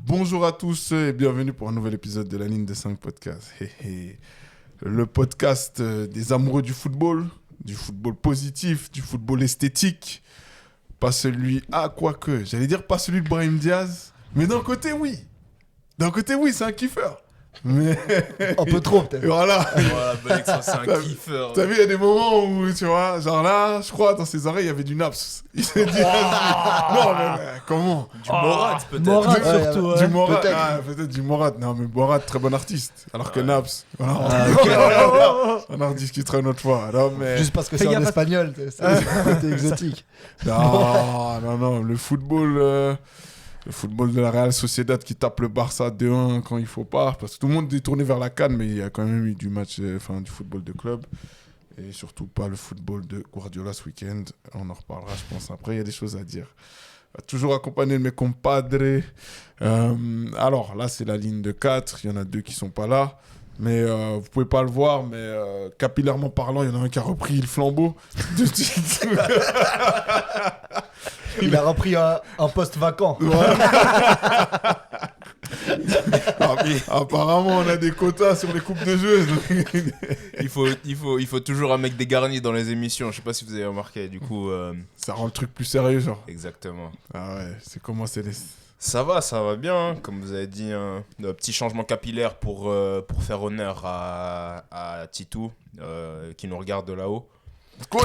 Bonjour à tous et bienvenue pour un nouvel épisode de la Ligne de 5 podcast. Le podcast des amoureux du football positif, du football esthétique. Pas celui, quoique, j'allais dire pas celui de Brahim Diaz, mais d'un côté oui, c'est un kiffeur. Mais... Un peu trop peut-être. Voilà, Bonexon, c'est un kiffeur. T'as vu, il y a des moments où, tu vois, genre là, je crois, dans ses oreilles, il y avait du naps. Il s'est dit, non, mais comment Du Morat, peut-être. Morat, surtout, Du ouais. Morat, Peut-être. peut-être du Morat. Non, mais Morat, très bon artiste. Alors que Naps, voilà, on en discutera une autre fois. Non, mais... Juste parce que Fais c'est en gaffe. espagnol, c'est exotique. Non, le football de la Real Sociedad qui tape le Barça 2-1 quand il faut pas. Parce que tout le monde est tourné vers la CAN, mais il y a quand même eu du match, du football de club. Et surtout pas le football de Guardiola ce week-end. On en reparlera, je pense, après. Il y a des choses à dire. Toujours accompagné de mes compadres. Alors, là, c'est la ligne de 4. Il y en a 2 qui sont pas là. Mais vous pouvez pas le voir, mais capillairement parlant, il y en a un qui a repris le flambeau. Il a repris un poste vacant. Apparemment, on a des quotas sur les coupes de jeu. Il faut toujours un mec dégarni dans les émissions. Je sais pas si vous avez remarqué. Du coup, Ça rend le truc plus sérieux, genre. exactement. Ah ouais, c'est comment c'est les... Ça va bien. Hein. Comme vous avez dit, un petit changement capillaire pour faire honneur à Titou, qui nous regarde de là-haut. Non, Faut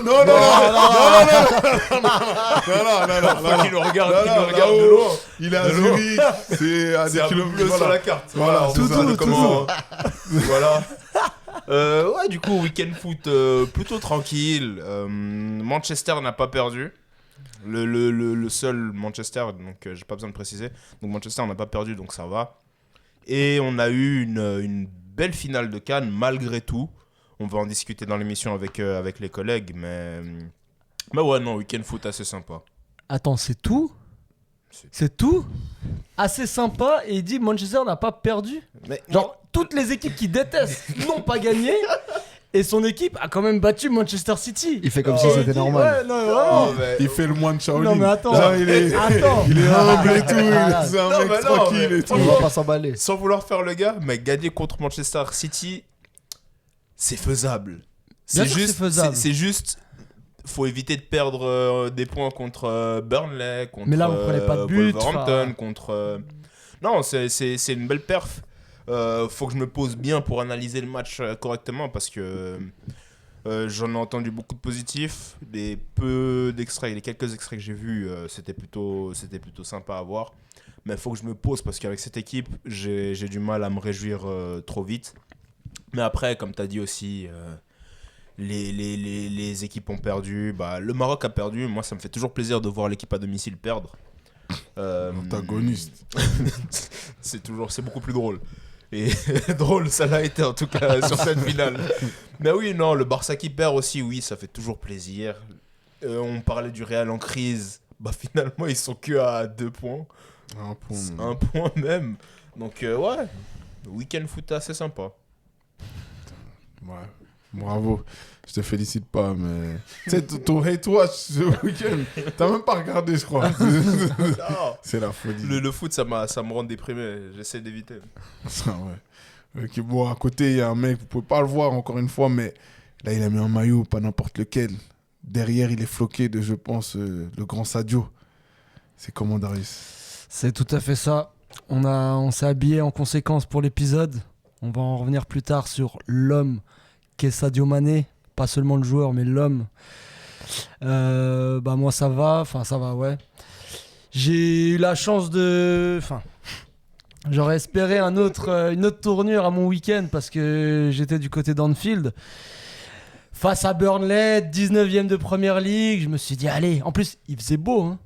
qu'il nous regarde de loin. Il est à De loin. Zurich, c'est à des C'est un kilomètres. bleu sur la carte. Voilà, on tout, sait tout, comment... Voilà. Ouais, du coup, week-end foot plutôt tranquille. Manchester n'a pas perdu. Le seul Manchester, donc j'ai pas besoin de préciser. Donc Manchester n'a pas perdu, donc ça va. Et on a eu une belle finale de CAN malgré tout. On va en discuter dans l'émission avec les collègues, mais ouais, non, week-end foot assez sympa. Attends, c'est tout ? C'est tout ? Assez sympa, et il dit Manchester n'a pas perdu. Mais Genre, toutes les équipes qui détestent n'ont pas gagné, et son équipe a quand même battu Manchester City. Il fait comme si c'était normal. Ouais, non, vraiment. Il fait le moine Shaolin. Non, mais attends. Genre, il est humble et tout. Ah, C'est un non, mec mais non, tranquille mais et tout. On va pas s'emballer. sans vouloir faire le gars, mais gagner contre Manchester City, c'est faisable. Bien sûr que c'est faisable. C'est juste, faut éviter de perdre des points contre Burnley, contre Mais là, vous prenez pas de but, Wolverhampton, enfin. contre... Non, c'est une belle perf. Faut que je me pose bien pour analyser le match correctement parce que j'en ai entendu beaucoup de positifs, les quelques extraits que j'ai vus, c'était plutôt sympa à voir. Mais il faut que je me pose parce qu'avec cette équipe, j'ai du mal à me réjouir trop vite. Mais après, comme tu as dit aussi, les équipes ont perdu. Bah, le Maroc a perdu. Moi, ça me fait toujours plaisir de voir l'équipe à domicile perdre. Antagoniste. C'est beaucoup plus drôle. Et drôle, ça l'a été en tout cas sur cette finale. Mais oui, non, le Barça qui perd aussi, oui, ça fait toujours plaisir. On parlait du Real en crise. Bah, finalement, ils sont que à 2 points. Un point même. Donc, ouais, week-end foot assez sympa. Ouais, bravo. Je te félicite pas, mais... Tu sais, ton hate watch ce week-end, t'as même pas regardé, je crois. Non. C'est la folie. Le foot, ça me rend déprimé. J'essaie d'éviter. Ça, ouais. Ok, bon, à côté, il y a un mec, vous pouvez pas le voir encore une fois, mais là, il a mis un maillot, pas n'importe lequel. Derrière, il est floqué de, je pense, le grand Sadio. C'est comment, Darius? C'est tout à fait ça. On s'est habillé en conséquence pour l'épisode. On va en revenir plus tard sur l'homme qu'est Sadio Mané. Pas seulement le joueur, mais l'homme. Moi, ça va, ouais. J'ai eu la chance de... J'aurais espéré une autre tournure à mon week-end parce que j'étais du côté d'Anfield. Face à Burnley, 19e de Première League, je me suis dit, allez, en plus, il faisait beau, hein.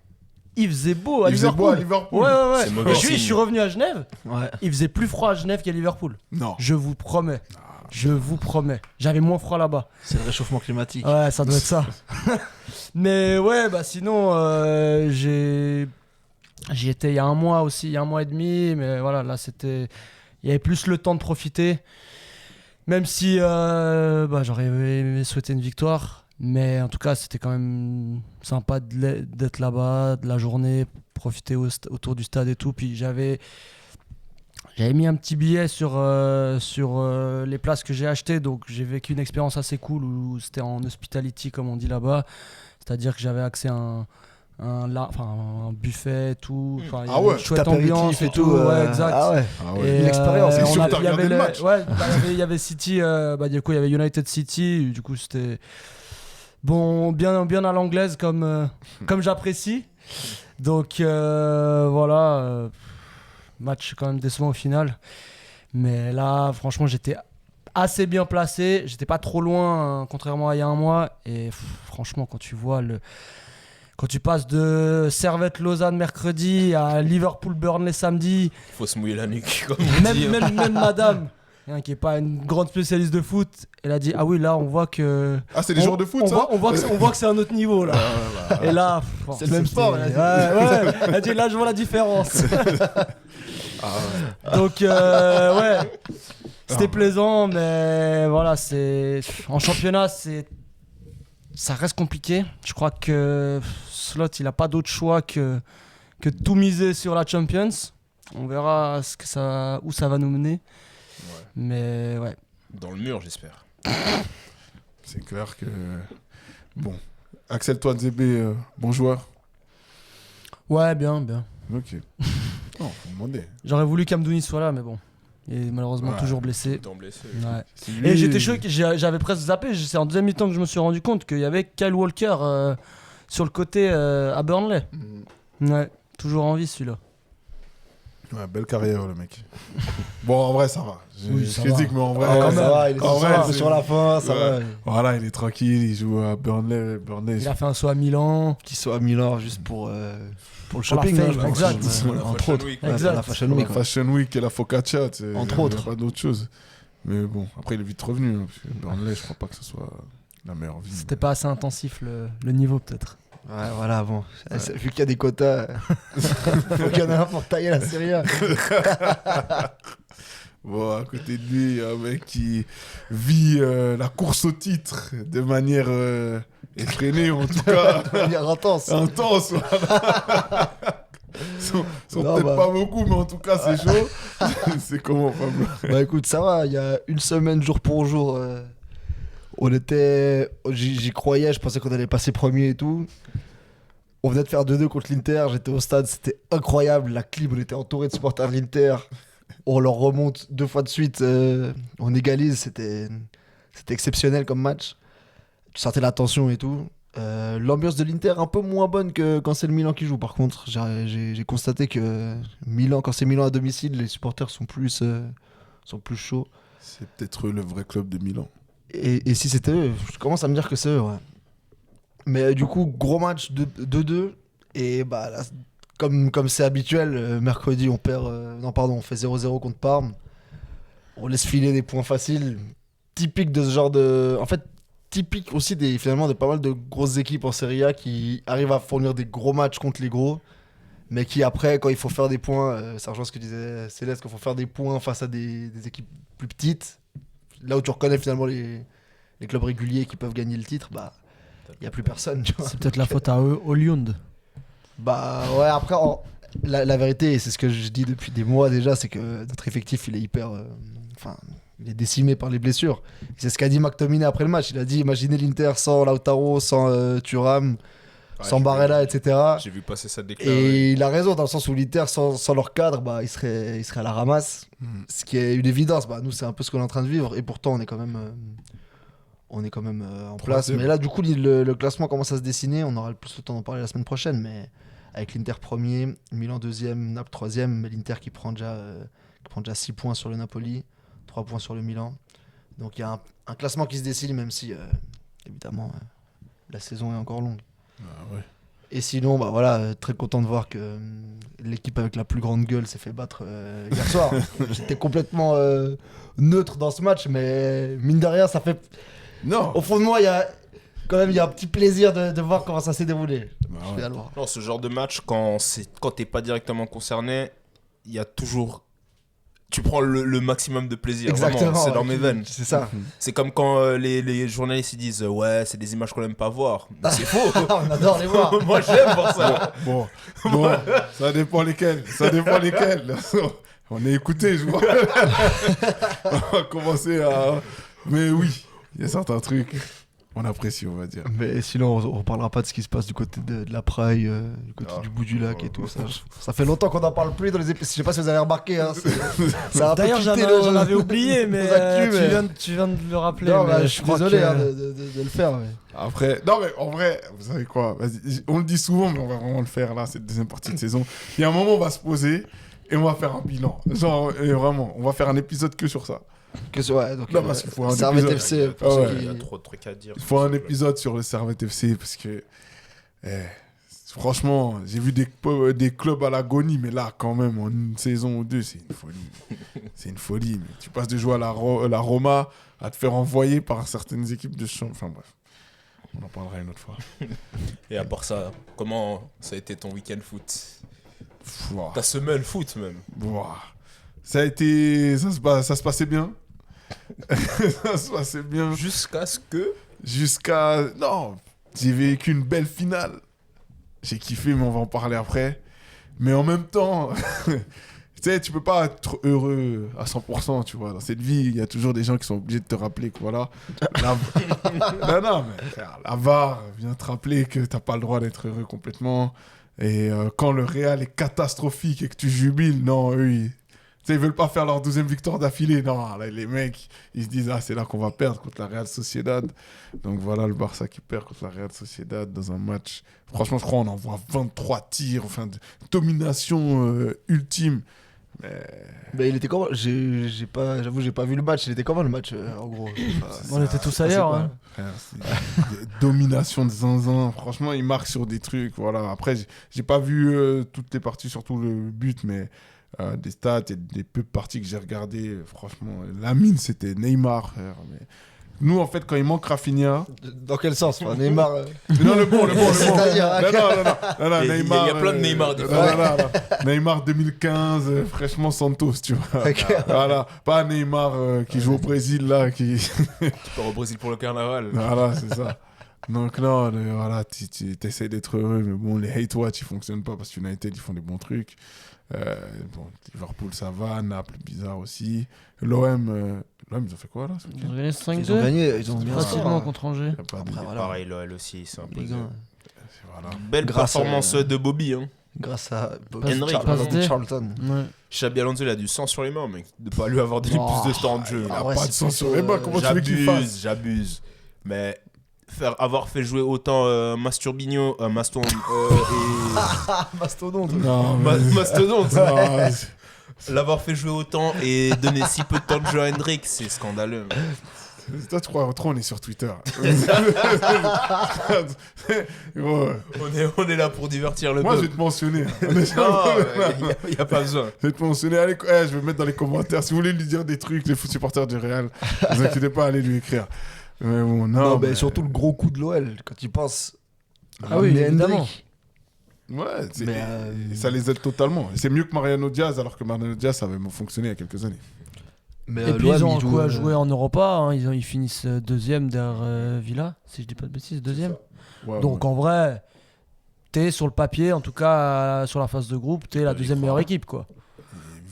Il faisait beau à Liverpool. Ouais. C'est mauvais Et je signe. suis revenu à Genève. Ouais. Il faisait plus froid à Genève qu'à Liverpool. Non. Je vous promets. J'avais moins froid là-bas. C'est le réchauffement climatique. Ouais, ça doit être ça. Mais ouais, sinon, j'y étais il y a un mois aussi, il y a un mois et demi. Mais voilà, là, il y avait plus le temps de profiter. Même si j'aurais aimé souhaiter une victoire. Mais en tout cas, c'était quand même sympa d'être là-bas, de la journée, profiter autour du stade et tout. Puis j'avais J'avais mis un petit billet sur les places que j'ai achetées, donc j'ai vécu une expérience assez cool où c'était en hospitality, comme on dit là-bas. C'est-à-dire que j'avais accès à un buffet et tout. Enfin, il y Ah avait ouais, une chouette T'apéritif ambiance et tout. euh, Ouais, exact. Ah ouais. Ah ouais. Et, Une expérience. C'est sûr que t'as il y avait regardé le match. Ouais, il y avait City, du coup il y avait United City, du coup c'était bon, bien à l'anglaise comme j'apprécie. Donc voilà, match quand même décevant au final. Mais là, franchement, j'étais assez bien placé, j'étais pas trop loin, contrairement à il y a un mois. Et franchement, quand tu passes de Servette-Lausanne mercredi à Liverpool-Burnley samedi, Faut se mouiller la nuque, comme on dit. même madame, qui est pas une grande spécialiste de foot, elle a dit ah oui, là on voit que Ah, c'est des joueurs de foot, on ça on voit que c'est un autre niveau là. Et là, C'est le même sport, elle a dit. Ouais, elle a dit là je vois la différence. Donc ouais, c'était plaisant, mais voilà, en championnat, ça reste compliqué. Je crois que Slot, il a pas d'autre choix que de tout miser sur la Champions. On verra où ça va nous mener. Ouais. Mais ouais. Dans le mur, j'espère. C'est clair que. Bon. Axel Toanzebe, bon joueur. Ouais, bien. Ok. Non, faut demander. J'aurais voulu qu'Amdouni soit là, mais bon. Il est malheureusement Ouais. toujours blessé. Étant blessé. Ouais. C'est lui- Et j'étais choqué, j'avais presque zappé. C'est en deuxième mi-temps que je me suis rendu compte qu'il y avait Kyle Walker sur le côté à Burnley. Ouais, toujours en vie celui-là. Ouais, belle carrière, le mec. Bon, en vrai, ça va. Oui, Je ça critique, va. mais en vrai. Ah ouais, quand ça même. va, il est En vrai, un peu c'est- sur la fin, ça Ouais. va. Voilà, il est tranquille, il joue à Burnley. Il a fait un saut à Milan. Qu'il soit à Milan juste pour le Pour la shopping, fame, hein, je pense. exact. Ouais, entre Fashion autres. Week. Ouais, Exact. pour la Fashion La Week. ouais. Fashion Week et la Focaccia, tu sais, Entre il y a autres. pas d'autre chose. Mais bon, après, il est vite revenu. Hein, parce que Burnley, je crois pas que ce soit la meilleure vie. C'était pas assez intensif le niveau peut-être. Ouais, voilà, bon. Vu qu'il y a des quotas, faut qu'il y en ait un pour tailler la Serie A. Bon, à côté de lui, il y a un mec qui vit la course au titre de manière effrénée, en tout cas De manière intense. intense. Voilà. Sont Non, peut-être bah. pas beaucoup, mais en tout cas, c'est chaud. C'est comment, Pablo? Bah écoute, ça va, il y a une semaine, jour pour jour, j'y croyais, je pensais qu'on allait passer premier et tout. On venait de faire 2-2 contre l'Inter, j'étais au stade, c'était incroyable, la clim, on était entouré de supporters de l'Inter. On leur remonte 2 fois de suite, on égalise, c'était exceptionnel comme match. Tu sentais la tension et tout. L'ambiance de l'Inter un peu moins bonne que quand c'est le Milan qui joue. Par contre, j'ai constaté que Milan, quand c'est Milan à domicile, les supporters sont plus chauds. C'est peut-être le vrai club de Milan. Et si c'était eux, je commence à me dire que c'est eux, ouais. Mais du coup, gros match de 2-2. Et bah, là, comme c'est habituel, mercredi, on fait 0-0 contre Parme. On laisse filer des points faciles. Typique de ce genre de. En fait, typique aussi finalement de pas mal de grosses équipes en Serie A qui arrivent à fournir des gros matchs contre les gros. Mais qui après, quand il faut faire des points, ça rejoint ce que disait Céleste, quand il faut faire des points face à des équipes plus petites, là où tu reconnais finalement les clubs réguliers qui peuvent gagner le titre, bah il n'y a plus personne, tu vois. C'est peut-être la faute à Olyund. Bah ouais, après, la vérité, et c'est ce que je dis depuis des mois déjà, c'est que notre effectif, il est hyper... il est décimé par les blessures. C'est ce qu'a dit McTominay après le match. Il a dit, imaginez l'Inter sans Lautaro, sans Thuram, sans Barella, etc. J'ai vu passer ça déclarer. Et il a raison, dans le sens où l'Inter, sans leur cadre, bah, il serait à la ramasse. Ce qui est une évidence. Bah, nous, c'est un peu ce qu'on est en train de vivre. Et pourtant, on est quand même en place. Troisième. Mais là, du coup, le classement commence à se dessiner. On aura plus le temps d'en parler la semaine prochaine. Mais avec l'Inter premier, Milan deuxième, Naples troisième. Mais l'Inter qui prend déjà 6 points sur le Napoli, 3 points sur le Milan. Donc il y a un classement qui se dessine, même si, évidemment, la saison est encore longue. Ah ouais. Et sinon, bah voilà, très content de voir que l'équipe avec la plus grande gueule s'est fait battre hier soir. J'étais complètement neutre dans ce match, mais mine de rien, ça fait. Non. Au fond de moi, il y a un petit plaisir de voir comment ça s'est déroulé. Bah ouais. Finalement. Non, ce genre de match, quand t'es pas directement concerné, il y a toujours tu prends le maximum de plaisir. Exactement. Vraiment, c'est dans mes veines. C'est ça. C'est comme quand les journalistes ils disent ouais, c'est des images qu'on aime pas voir. Mais c'est faux. On adore les voir. Moi j'aime voir ça. Bon, ça dépend lesquels. On est écoutés, je vois. On va commencer à... Mais oui, il y a certains trucs, on apprécie, on va dire. Mais sinon, on parlera pas de ce qui se passe du côté de la Praille, du côté du bout du lac et tout. Ça fait longtemps qu'on n'en parle plus dans les épisodes. Je sais pas si vous avez remarqué. Hein, ça a D'ailleurs, j'en avais oublié, mais tu viens de le rappeler. Non, mais je suis désolé de le faire. Mais... Après, non mais en vrai, vous savez quoi, vas-y, on le dit souvent, mais on va vraiment le faire là, cette deuxième partie de saison. Il y a un moment, on va se poser et on va faire un bilan. Genre, et vraiment, on va faire un épisode que sur ça. Donc, Non, parce qu'il faut un Servette épisode. FC. Ah ouais. Il y a trop de trucs à dire. Il faut un épisode sur le Servette FC parce que, franchement, j'ai vu des clubs à l'agonie, mais là, quand même, en une saison ou deux, c'est une folie. C'est une folie. Mais tu passes de jouer à la Roma à te faire envoyer par certaines équipes de champ. Enfin bref, on en parlera une autre fois. Et à part ça, comment ça a été ton week-end foot? Ouah. Ta semaine foot même? Ouah. Ça se passait bien. Ça se passait bien. Non, j'ai vécu une belle finale. J'ai kiffé, mais on va en parler après. Mais en même temps, tu sais, tu peux pas être heureux à 100%, tu vois. Dans cette vie, il y a toujours des gens qui sont obligés de te rappeler que voilà. Non, mais frère, la VAR vient te rappeler que t'as pas le droit d'être heureux complètement. Et quand le Real est catastrophique et que tu jubiles, non, eux, ils veulent pas faire leur 12e victoire d'affilée. Non, là, les mecs, ils se disent, c'est là qu'on va perdre contre la Real Sociedad. Donc voilà le Barça qui perd contre la Real Sociedad dans un match. Franchement, je crois qu'on envoie 23 tirs, enfin, de domination ultime. Mais il était comment? J'avoue, j'ai pas vu le match. Il était comment le match en gros? On était tous ailleurs. Hein. Frère, domination de zinzin. Franchement, il marque sur des trucs. Voilà. Après, j'ai pas vu toutes les parties, surtout le but, mais des stats et des peu de parties que j'ai regardées. Franchement, la mine, c'était Neymar. Frère, mais... Nous, en fait, quand il manque Rafinha... Dans quel sens? Neymar Non, le bon. C'est-à-dire, Non, Neymar... Il y a plein de Neymar, des fois. Non. Neymar 2015, fraîchement Santos, tu vois. Okay. Voilà. Pas Neymar qui joue au Brésil, là, qui part au Brésil pour le carnaval. Voilà, c'est ça. Donc non, voilà, tu essaies d'être heureux, mais bon, les hate watch, ils fonctionnent pas parce que United, ils font des bons trucs. Liverpool, ça va. Naples, bizarre aussi. L'OM, ils ont fait quoi, là, ce week-end? Ils ont gagné 5-2. Ils ont bien Facilement contre Angers. Pareil, l'OL aussi, c'est un peu... Voilà. Belle performance de Bobby, hein. Grâce à Charlton. Ouais. Xabi Alonso, il a du sang sur les mains, mec. De pas lui avoir donné plus de temps de jeu. Il a pas de sang sur les mains, comment tu veux qu'il fasse? J'abuse. Mais avoir fait jouer autant Masturbino, Maston Mastodonte. Mastodonte. Ah, L'avoir fait jouer autant et donner si peu de temps de jeu à Hendrik, c'est scandaleux. toi, tu crois trop, on est sur Twitter. On est là pour divertir le Moi, je peuple. vais te mentionner. Non, il n'y a pas besoin. Je vais te mentionner. Allez, je vais mettre dans les commentaires. Si vous voulez lui dire des trucs, les supporters du Real, ne vous inquiétez pas, allez lui écrire. Mais bon, non, mais surtout le gros coup de l'OL, quand il pense. Ah oui, évidemment. Ouais, Mais, ça les aide totalement. Et c'est mieux que Mariano Diaz, alors que Mariano Diaz avait fonctionné il y a quelques années. Mais Et puis ils ont quoi joué en Europa, hein. Ils finissent deuxième derrière Villa, si je dis pas de bêtises, deuxième. Ouais, Donc en vrai, t'es sur le papier, en tout cas sur la phase de groupe, t'es la deuxième meilleure équipe, quoi.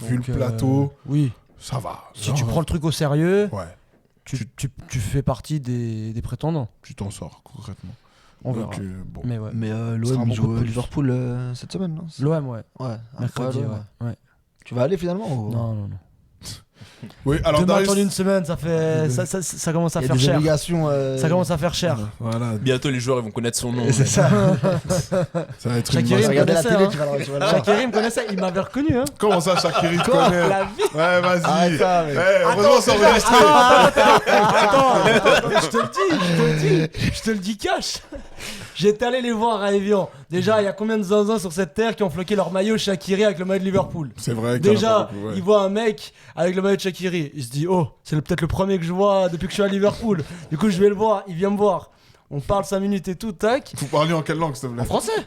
Vu Donc, le plateau, oui. ça va. Si tu prends le truc au sérieux, Ouais, tu fais partie des prétendants. tu t'en sors concrètement. On verra. Donc, bon. Mais ouais. Mais sera un l'OM bon joue coup de pouce. Liverpool cette semaine, non? L'OM, ouais. Ouais, Mercredi, incroyable, ouais. Tu vas aller finalement ou... Non. Oui, alors Demain, Darius... attendre une semaine, ça fait ça commence à Il y a faire des cher. obligations. Ça commence à faire cher. Voilà, Bientôt, les joueurs ils vont connaître son nom. C'est ça. ça va être une Shaqiri me Regardez la connaissait, télé, hein. tu vas le voir. Shaqiri me connaissait, il m'avait reconnu. Hein. Comment ça, Shaqiri te connaît? La vie. Ouais, vas-y. Arrête ça, mec. Heureusement, c'est enregistré. Attends, je te le dis cash. J'étais allé les voir à Evian. Déjà, il y a combien de zinzins sur cette terre qui ont floqué leur maillot Shaqiri avec le maillot de Liverpool? C'est vrai qu'il y en a Déjà, pas beaucoup, ouais. il voit un mec avec le maillot de Shaqiri. Il se dit, oh, c'est peut-être le premier que je vois depuis que je suis à Liverpool. Du coup, je vais le voir. Il vient me voir. On parle 5 minutes et tout, tac. Vous parliez en quelle langue, s'il te plaît? En français.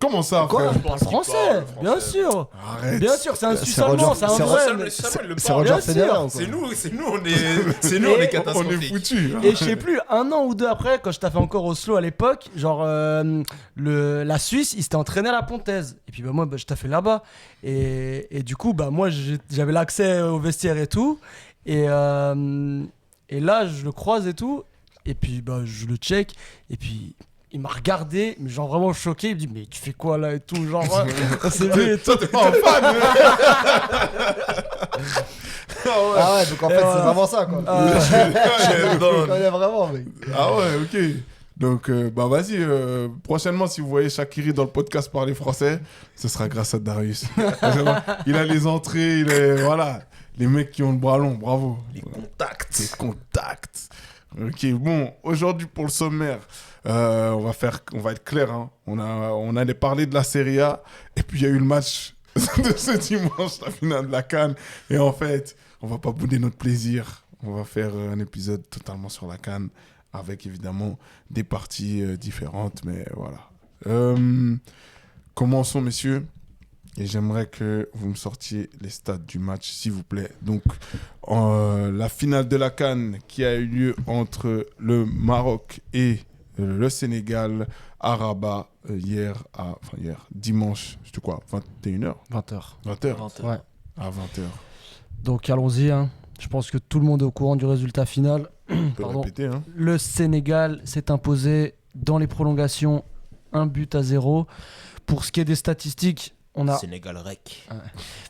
Comment ça, Quoi frère? Il parle français, bien sûr. Arrête. Bien sûr, c'est un C'est Suisse allemand, Roger- c'est un c'est vrai. C'est mais- C'est Roger Bien sûr. Federer ou quoi? C'est nous, on est On est catastrophiques. foutus. Et je sais plus, un an ou deux après, quand je taffais encore Oslo à l'époque, genre la Suisse, ils s'étaient entraînés à la Pontaise. Et puis moi, je taffais là-bas. Et du coup, moi, j'avais l'accès au vestiaire et tout. Et là, je le croise et tout. Et puis, je le check. Et puis, il m'a regardé, mais genre vraiment choqué. Il me dit, mais tu fais quoi là et tout, genre, on s'est vu et tout. Toi, t'es pas un fan. Ah ouais, donc en fait, c'est vraiment ça, quoi. Je connais vraiment, mec. Ah ouais, ok. Donc, vas-y, prochainement, si vous voyez Shaqiri dans le podcast parler français, ce sera grâce à Darius. Il a les entrées, voilà, les mecs qui ont le bras long, bravo. Les contacts. Les contacts. Ok, bon, aujourd'hui pour le sommaire, on va être clair, hein. On allait parler de la Serie A, et puis il y a eu le match de ce dimanche, la finale de la CAN, et en fait, on va pas bouder notre plaisir. On va faire un épisode totalement sur la CAN, avec évidemment des parties différentes, mais voilà. Commençons, messieurs. Et j'aimerais que vous me sortiez les stats du match, s'il vous plaît. Donc, la finale de la CAN qui a eu lieu entre le Maroc et le Sénégal à Rabat dimanche, c'était quoi, 21h 20h. 20h Ouais. À 20h. Donc allons-y, hein. Je pense que tout le monde est au courant du résultat final. On peut Pardon. répéter, hein. Le Sénégal s'est imposé dans les prolongations 1-0. Pour ce qui est des statistiques, on a Sénégal rec.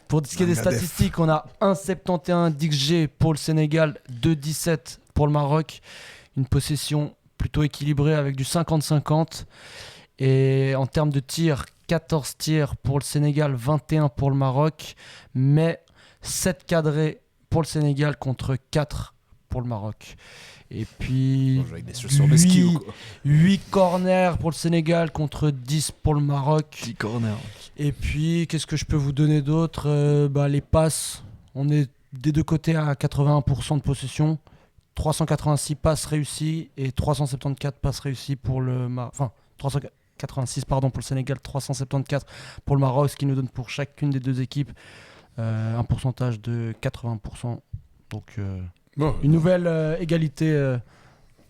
pour ce qui est des Mangadef. statistiques, on a 1,71 d'XG pour le Sénégal, 2,17 pour le Maroc. Une possession plutôt équilibrée avec du 50-50. Et en termes de tirs, 14 tirs pour le Sénégal, 21 pour le Maroc. Mais 7 cadrés pour le Sénégal contre 4 pour le Maroc. Et puis Avec des chaussures de ski ou quoi. 8 corners pour le Sénégal contre 10 pour le Maroc. 10 corners. Et puis, qu'est-ce que je peux vous donner d'autre? Les passes, on est des deux côtés à 81% de possession. 386 passes réussies et 374 passes réussies pour le Maroc. Enfin, 386 pardon, pour le Sénégal, 374 pour le Maroc, ce qui nous donne pour chacune des deux équipes un pourcentage de 80%. Donc, Bon, une nouvelle égalité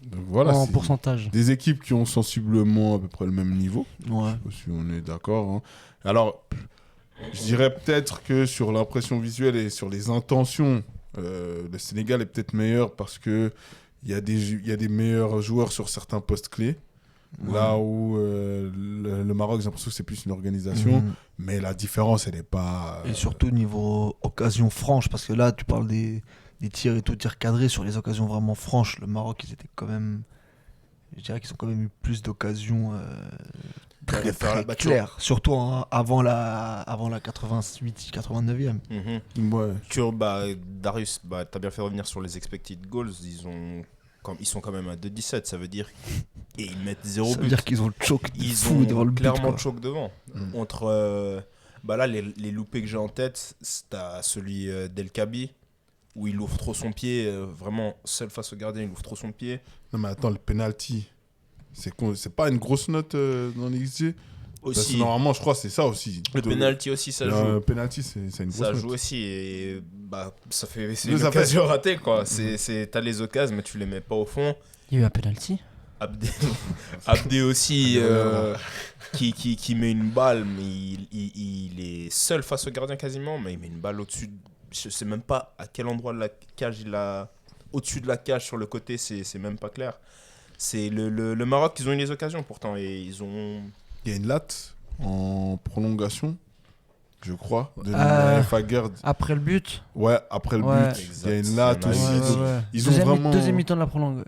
donc voilà, en c'est pourcentage. des équipes qui ont sensiblement à peu près le même niveau. Ouais. Je sais pas si on est d'accord, hein. Alors, je dirais peut-être que sur l'impression visuelle et sur les intentions, le Sénégal est peut-être meilleur parce que il y a des meilleurs joueurs sur certains postes clés. Là où le Maroc, j'ai l'impression que c'est plus une organisation, Mhm. mais la différence, elle n'est pas. Et surtout niveau occasion franche, parce que là, tu parles des tirs et tout, tirs cadrés. Sur les occasions vraiment franches, le Maroc, ils étaient quand même. Je dirais qu'ils ont quand même eu plus d'occasions très, faire très la battue. claires. Surtout avant la 88, 89e. Darius, t'as bien fait revenir sur les expected goals. Ils sont quand même à 2,17, ça veut dire. Et ils mettent 0 Ça veut but. dire qu'ils ont le choc de Ils fou ont devant le but. clairement quoi. le choc devant. Mm. Entre là, les loupés que j'ai en tête, t'as celui d'El Kabi, où il ouvre trop son pied, vraiment seul face au gardien, il ouvre trop son pied. Non, mais attends, le penalty, c'est pas une grosse note dans l'XG. Parce que Aussi, normalement, je crois que c'est ça aussi. le penalty aussi, ça joue. Le penalty, c'est une grosse Ça note. joue aussi et c'est Mais une ça fait- occasion ratée quoi. T'as les occasions mais tu les mets pas au fond. Il y a eu un penalty. Abdé aussi Voilà. qui met une balle mais il est seul face au gardien quasiment mais il met une balle au-dessus. Je sais même pas à quel endroit de la cage il a au-dessus de la cage sur le côté c'est même pas clair. C'est le Maroc ils ont eu les occasions pourtant et ils ont. Il y a une latte en prolongation, je crois, de Fagerd. Après le but. Ouais, après le Ouais. but, il y a une latte Exact. aussi. Ouais, Ils ont vraiment. Deuxième mi-temps de la prolongue.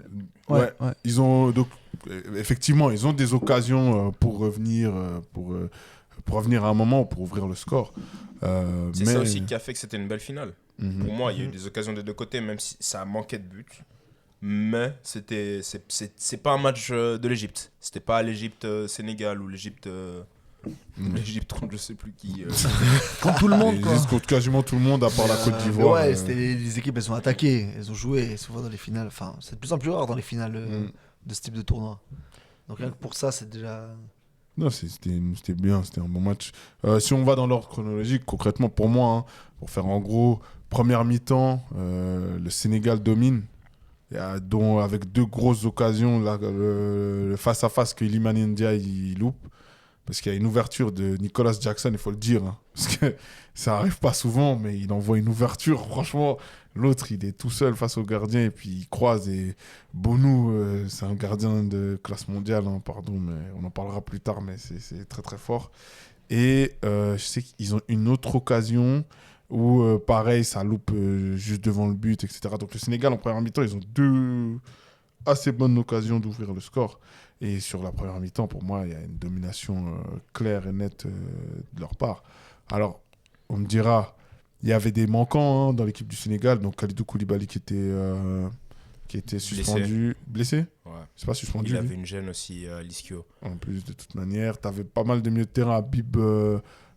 Ouais. Ils ont donc effectivement, ils ont des occasions pour revenir, pour revenir à un moment pour ouvrir le score. C'est mais ça aussi qui a fait que c'était une belle finale. Mhm. Pour moi, il y a eu des occasions des deux côtés, même si ça a manqué de buts. Mais c'est pas un match de l'Égypte. C'était pas l'Égypte-Sénégal ou l'Égypte contre je sais plus qui. Contre tout le monde, Et quoi. juste contre quasiment tout le monde à part la Côte d'Ivoire. Ouais, c'était les équipes, elles ont attaqué, elles ont joué souvent dans les finales. Enfin, c'est de plus en plus rare dans les finales de ce type de tournoi. Donc rien que pour ça, c'est déjà Non, c'était bien, c'était un bon match. Si on va dans l'ordre chronologique, concrètement, pour moi, hein, pour faire en gros, première mi-temps, le Sénégal domine, dont avec 2 grosses occasions, là, le face-à-face que Iliman Ndiaye il loupe, parce qu'il y a une ouverture de Nicolas Jackson, il faut le dire, hein, parce que ça arrive pas souvent, mais il envoie une ouverture, franchement, l'autre, il est tout seul face au gardien, et puis il croise, et Bonou, c'est un gardien de classe mondiale, hein, pardon, mais on en parlera plus tard, mais c'est très très fort. Et je sais qu'ils ont une autre occasion où, pareil, ça loupe juste devant le but, etc. Donc le Sénégal, en première mi-temps, ils ont 2 assez bonnes occasions d'ouvrir le score. Et sur la première mi-temps, pour moi, il y a une domination claire et nette de leur part. Alors, on me dira, il y avait des manquants, hein, dans l'équipe du Sénégal. Donc Kalidou Koulibaly qui était suspendu. Blessé. Ouais. C'est pas suspendu. Il lui. avait une gêne aussi, Liskio. En plus, de toute manière, tu avais pas mal de milieux de terrain,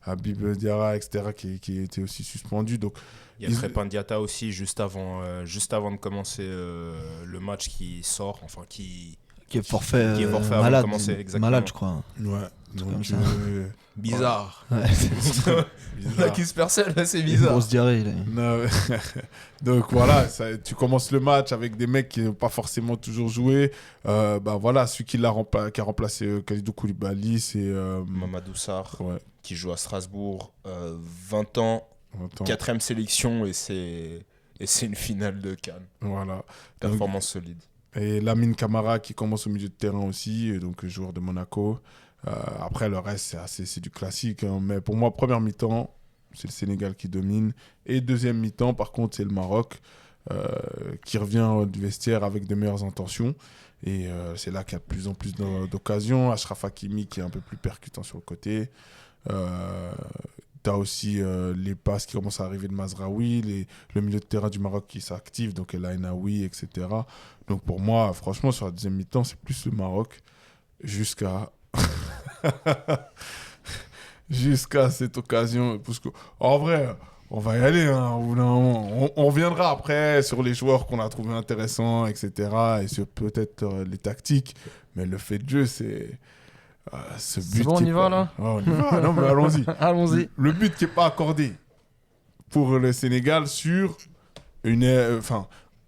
Habib Diarra, etc., qui étaient aussi suspendus. Donc, Il y a Crépin Diatta aussi, juste avant de commencer le match, qui sort, enfin qui Qui est forfait, qui est forfait avant de malade, commencer, exactement. malade, je crois. ouais. comme Donc, ça. bizarre. Ouais. On accuse personne, là, c'est Une bizarre. grosse diarrhée. Là. non, donc voilà, tu commences le match avec des mecs qui n'ont pas forcément toujours joué. Voilà, celui qui a remplacé Kalidou Koulibaly, c'est Mamadou Sarr, ouais, qui joue à Strasbourg, 20 ans, attends, 4ème sélection, et c'est une finale de Cannes. voilà. Performance solide. Et Lamine Camara qui commence au milieu de terrain aussi, et donc joueur de Monaco. Après, le reste, c'est du classique, hein. Mais pour moi, première mi-temps, c'est le Sénégal qui domine. Et deuxième mi-temps, par contre, c'est le Maroc qui revient du vestiaire avec de meilleures intentions. Et c'est là qu'il y a de plus en plus d'occasions. Achraf Hakimi qui est un peu plus percutant sur le côté. Tu as aussi les passes qui commencent à arriver de Mazraoui, le milieu de terrain du Maroc qui s'active, donc El Ainaoui, etc. Donc pour moi, franchement, sur la deuxième mi-temps, c'est plus le Maroc jusqu'à cette occasion. Parce que, en vrai, on va y aller. Hein, au bout d'un moment. On reviendra après sur les joueurs qu'on a trouvés intéressants, etc. Et sur peut-être les tactiques. Mais le fait de jeu, c'est... ce but bon, on y va, là on y va, non mais allons-y. Allons-y. Le but qui n'est pas accordé pour le Sénégal sur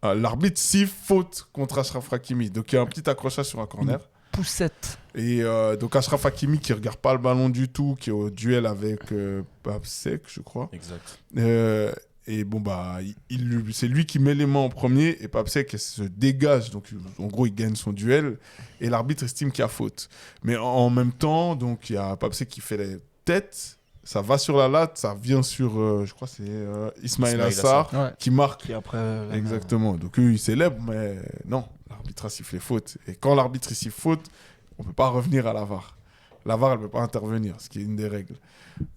l'arbitre siffle faute contre Achraf Hakimi. Donc il y a un petit accrochage sur un corner. Poussette. Et donc Achraf Hakimi qui regarde pas le ballon du tout, qui est au duel avec Babsek, je crois. Exact. Et bon, c'est lui qui met les mains en premier et Papsek se dégage. Donc, en gros, il gagne son duel et l'arbitre estime qu'il y a faute. Mais en même temps, donc, il y a Papsek qui fait les têtes. Ça va sur la latte, ça vient sur, je crois, c'est Ismail Assar Ouais. qui marque. Qui après, Exactement. Donc, eux, ils célèbrent, mais non, l'arbitre a sifflé faute. Et quand l'arbitre siffle faute, on ne peut pas revenir à la VAR. La VAR, elle ne peut pas intervenir, ce qui est une des règles.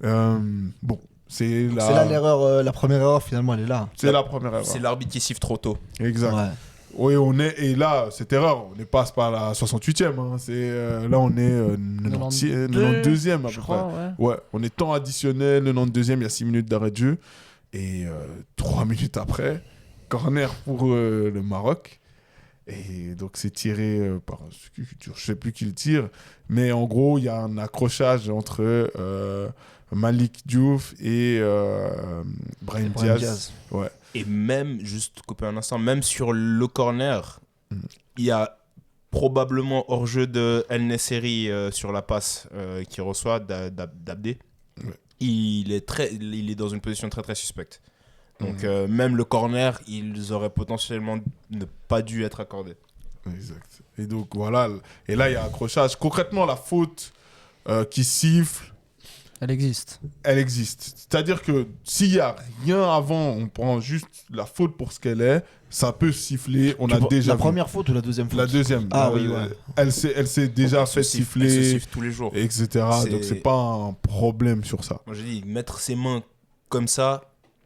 Bon. C'est là l'erreur, la première erreur finalement elle est là. C'est la première erreur. C'est l'arbitre qui siffle trop tôt. Exact. Ouais. Oui, et là, cette erreur, on ne passe pas à la 68e. Hein. Là, on est 92e à peu Je près. crois, ouais. Ouais, on est temps additionnel, 92e, il y a 6 minutes d'arrêt de jeu. Et 3 minutes après, corner pour le Maroc. Et donc, c'est tiré par... Je ne sais plus qui le tire. Mais en gros, il y a un accrochage entre... Malik Diouf et Brahim Diaz. Ouais. Et même, juste couper un instant, même sur le corner, il y a probablement hors-jeu de El Nesseri sur la passe qu'il reçoit d'Abdé. Ouais. Il est dans une position très très suspecte. Donc même le corner, ils auraient potentiellement ne pas dû être accordés. Exact. Et donc voilà. Et là, il y a accrochage. Concrètement, la faute qui siffle, Elle existe. elle existe. C'est-à-dire que s'il n'y a rien avant, on prend juste la faute pour ce qu'elle est, ça peut siffler. On a déjà la vu. première faute ou la deuxième faute? La deuxième. Ah oui, ouais. Elle s'est déjà fait Elle se siffler, siffle tous les jours. etc. Donc c'est pas un problème sur ça. Moi j'ai dit, mettre ses mains comme ça,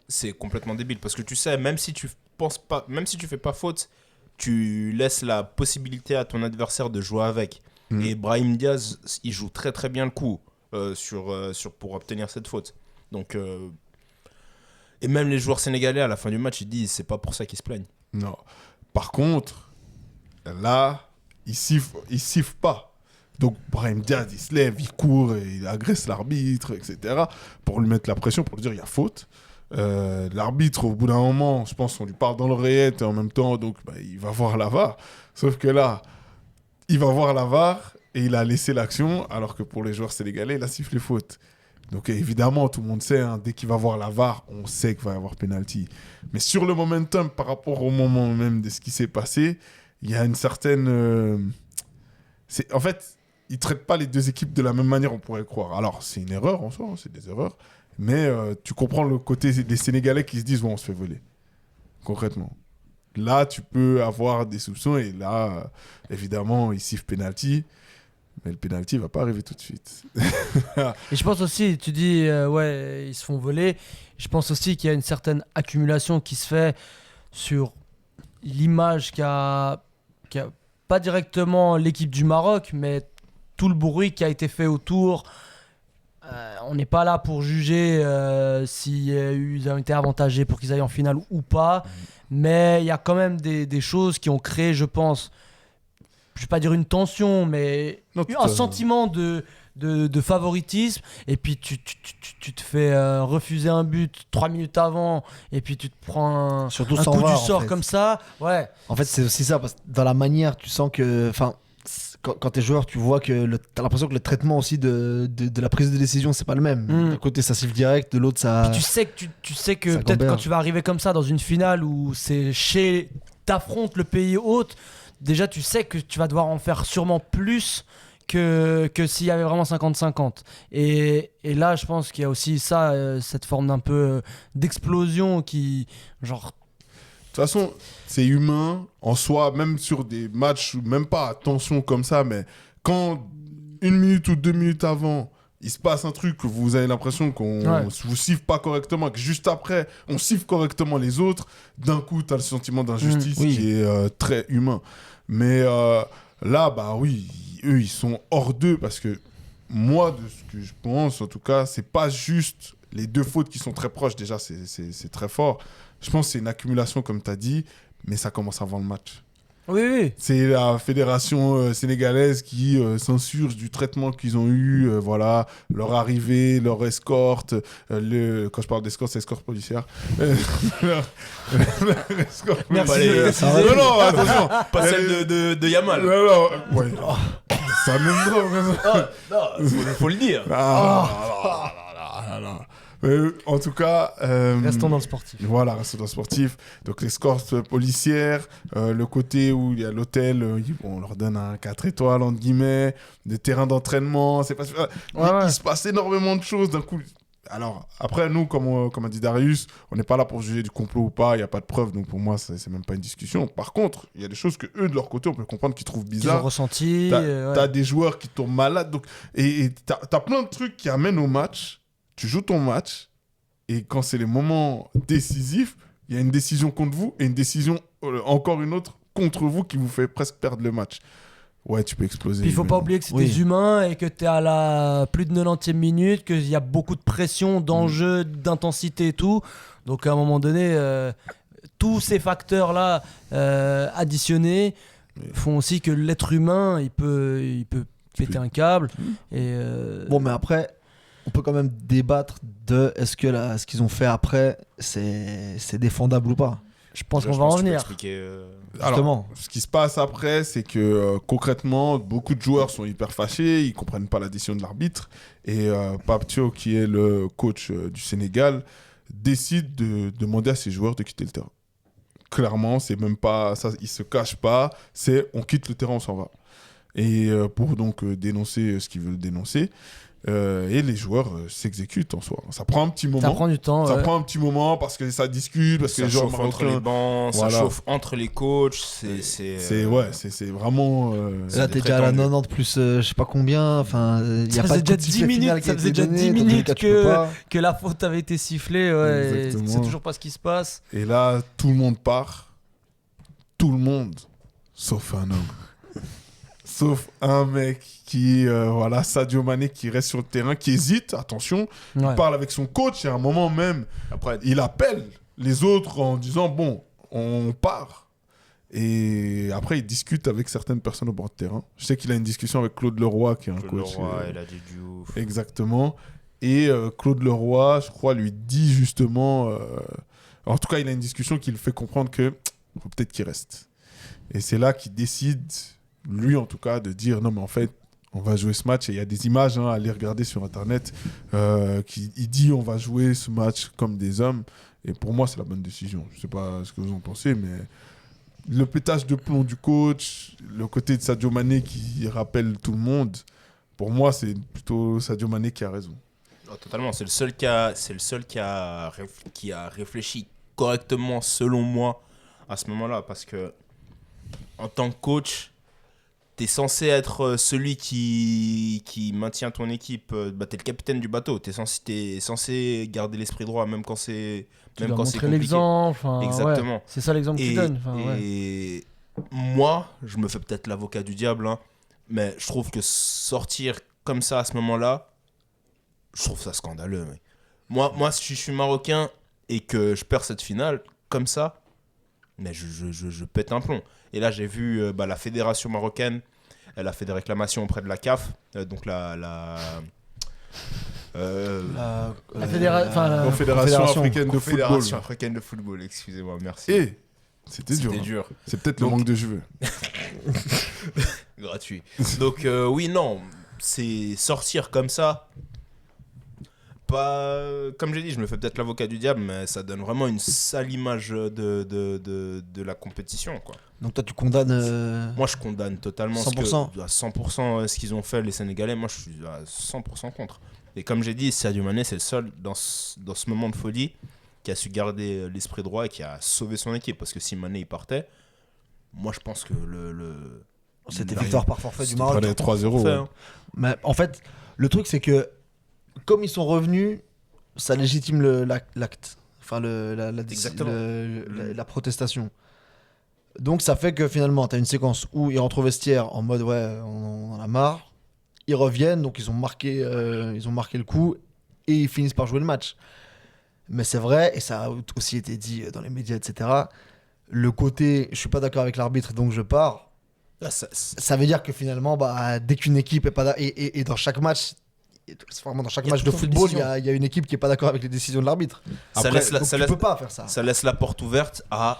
c'est complètement débile. Parce que tu sais, même si tu fais pas faute, tu laisses la possibilité à ton adversaire de jouer avec. Et Brahim Diaz, il joue très très bien le coup pour obtenir cette faute. Donc, et même les joueurs sénégalais à la fin du match, ils disent c'est pas pour ça qu'ils se plaignent. Non. Par contre, là, il siffle pas. Donc Brahim Diaz, il se lève, il court, et il agresse l'arbitre, etc. pour lui mettre la pression, pour lui dire il y a faute. L'arbitre, au bout d'un moment, je pense qu'on lui parle dans l'oreillette et en même temps, donc il va voir la VAR. Sauf que là, il va voir la VAR et il a laissé l'action, alors que pour les joueurs sénégalais, il a sifflé faute. Donc évidemment, tout le monde sait, hein, dès qu'il va voir la VAR, on sait qu'il va y avoir penalty. Mais sur le momentum, par rapport au moment même de ce qui s'est passé, il y a une certaine... En fait, ils ne traitent pas les deux équipes de la même manière, on pourrait le croire. Alors, c'est une erreur en soi, hein, c'est des erreurs. Mais tu comprends le côté des Sénégalais qui se disent on se fait voler. Concrètement. Là, tu peux avoir des soupçons et là, évidemment, ils sifflent penalty. Mais le penalty ne va pas arriver tout de suite. Et je pense aussi, tu dis, ouais, ils se font voler. Je pense aussi qu'il y a une certaine accumulation qui se fait sur l'image qu'a pas directement l'équipe du Maroc, mais tout le bruit qui a été fait autour. On n'est pas là pour juger s'ils ont été avantagés pour qu'ils aillent en finale ou pas. Mais il y a quand même des choses qui ont créé, je pense, je ne vais pas dire une tension, mais un sentiment de favoritisme. Et puis tu te fais refuser un but 3 minutes avant, et puis tu te prends un Surtout coup sans du VAR, sort en fait. comme ça. Ouais. En fait, c'est aussi ça, parce que dans la manière, tu sens que. Enfin, quand t'es joueur, tu vois que t'as l'impression que le traitement aussi de la prise de décision, c'est pas le même. Mm. D'un côté, ça siffle direct, de l'autre, ça. Puis tu sais que ça peut-être gamberge. quand tu vas arriver comme ça dans une finale où t'affrontes le pays hôte, déjà tu sais que tu vas devoir en faire sûrement plus que s'il y avait vraiment 50-50. Et là, je pense qu'il y a aussi ça, cette forme d'un peu d'explosion qui, genre... De toute façon, c'est humain en soi, même sur des matchs, même pas à tension comme ça, mais quand 1 minute ou 2 minutes avant, il se passe un truc que vous avez l'impression qu'on vous siffle pas correctement, que juste après, on siffle correctement les autres, d'un coup, tu as le sentiment d'injustice oui. qui est très humain. Mais là, bah oui, eux, ils sont hors d'eux parce que moi, de ce que je pense, en tout cas, c'est pas juste les deux fautes qui sont très proches. Déjà, c'est très fort. Je pense que c'est une accumulation, comme tu as dit, mais ça commence avant le match. Oui. C'est la fédération sénégalaise qui s'insurge du traitement qu'ils ont eu, voilà, leur arrivée, leur escorte. Quand je parle d'escorte, c'est escorte policière. Leur escorte Merci policière. de préciser. Non, attention. Pas celle de Yamal. Non, ouais. Ça même drôle. Non, faut le dire. En tout cas... Restons dans le sportif. Voilà, restons dans le sportif. Donc, l'escorte policière, le côté où il y a l'hôtel, on leur donne un 4 étoiles, entre guillemets, des terrains d'entraînement. Il se passe énormément de choses d'un coup. Alors, après, nous, comme a dit Darius, on n'est pas là pour juger du complot ou pas, il n'y a pas de preuves, donc pour moi, c'est même pas une discussion. Par contre, il y a des choses que eux, de leur côté, on peut comprendre qu'ils trouvent Qu'ils ont bizarres. ressenti. T'as des joueurs qui tombent malades, donc, et t'as plein de trucs qui amènent au match. Tu joues ton match, et quand c'est les moments décisifs, il y a une décision contre vous, et une décision, encore une autre, contre vous, qui vous fait presque perdre le match. Ouais, tu peux exploser. Puis il faut pas oublier que c'est des humains et que tu es à la plus de 90e minute, qu'il y a beaucoup de pression, d'enjeux, d'intensité et tout. Donc à un moment donné, tous ces facteurs-là additionnés font aussi que l'être humain, il peut péter un câble. Et Bon, mais après, on peut quand même débattre de est-ce que ce qu'ils ont fait après, c'est défendable ou pas. je pense Là, qu'on va en que tu peux venir. expliquer, Alors, ce qui se passe après, c'est que concrètement, beaucoup de joueurs sont hyper fâchés, ils comprennent pas la décision de l'arbitre. Et Pape Thiaw, qui est le coach du Sénégal, décide de demander à ses joueurs de quitter le terrain. Clairement, c'est même pas ça, il se cache pas, c'est on quitte le terrain, on s'en va. Et pour donc dénoncer ce qu'ils veulent dénoncer. Et les joueurs s'exécutent en soi. Ça prend un petit moment. Ça prend du temps. Ça prend un petit moment parce que ça discute, parce que ça les joueurs chauffe entre marocains... les bancs, Voilà. ça chauffe entre les coachs. C'est vraiment... Là, t'es déjà à la 90 plus je sais pas combien. Enfin, il y Ça a pas faisait de déjà 10 minutes, ça faisait déjà 10 minutes que la faute avait été sifflée. Ouais, et Exactement. c'est toujours pas ce qui se passe. Et là, tout le monde part. Tout le monde. Sauf un homme. Sauf un mec qui, voilà, Sadio Mané, qui reste sur le terrain, qui hésite, attention. Ouais. Il parle avec son coach et à un moment même, Après, il appelle les autres en disant, bon, on part. Et après, il discute avec certaines personnes au bord de terrain. Je sais qu'il a une discussion avec Claude Leroy, qui est un Claude coach. Leroy, il a dit du ouf. Exactement. Et Claude Leroy, je crois, lui dit justement... en tout cas, il a une discussion qui le fait comprendre que faut peut-être qu'il reste. Et c'est là qu'il décide, lui en tout cas, de dire non, mais en fait, on va jouer ce match. Et il y a des images à aller regarder sur Internet. Il dit on va jouer ce match comme des hommes. Et pour moi, c'est la bonne décision. Je ne sais pas ce que vous en pensez, mais le pétage de plomb du coach, le côté de Sadio Mané qui rappelle tout le monde, pour moi, c'est plutôt Sadio Mané qui a raison. Oh, totalement, c'est le seul qui a réfléchi correctement, selon moi, à ce moment-là. Parce que, en tant que coach, tu es censé être celui qui maintient ton équipe. Tu es le capitaine du bateau. Tu es censé garder l'esprit droit, même quand c'est Tu dois montrer compliqué. l'exemple. Exactement. Ouais, c'est ça l'exemple que tu donnes. Et moi, je me fais peut-être l'avocat du diable, hein, mais je trouve que sortir comme ça à ce moment-là, je trouve ça scandaleux. Mec. Moi, si je suis marocain et que je perds cette finale comme ça, mais je pète un plomb. Et là, j'ai vu la fédération marocaine, elle a fait des réclamations auprès de la CAF, donc la Confédération africaine de football. Confédération africaine de football, excusez-moi, merci. Et c'était dur. C'est peut-être le manque de cheveux. Gratuit. Donc oui, non, c'est sortir comme ça. Pas, comme j'ai dit, je me fais peut-être l'avocat du diable, mais ça donne vraiment une sale image de la compétition, quoi. Donc toi, tu condamnes... Moi, je condamne totalement 100%. à 100% ce qu'ils ont fait, les Sénégalais. Moi, je suis à 100% contre. Et comme j'ai dit, Sadio Mané, c'est le seul dans ce moment de folie qui a su garder l'esprit droit et qui a sauvé son équipe. Parce que si Mané il partait, moi, je pense que C'était victoire par forfait du C'était Maroc. près des 3-0. Ouais. hein. Mais en fait, le truc, c'est que comme ils sont revenus, ça légitime l'acte. Enfin, Exactement. la protestation. Donc, ça fait que finalement, tu as une séquence où ils rentrent au vestiaire en mode ouais, on en a marre. Ils reviennent, donc ils ont marqué le coup et ils finissent par jouer le match. Mais c'est vrai, et ça a aussi été dit dans les médias, etc. Le côté je suis pas d'accord avec l'arbitre, donc je pars. Là, Ça veut dire que finalement, dès qu'une équipe est pas et dans chaque match, vraiment dans chaque Il y a match de toujours une football, il décision. y a une équipe qui est pas d'accord avec les décisions de l'arbitre. ça Après, laisse la- Donc ça tu laisse- peux pas faire ça. ça laisse la porte ouverte à...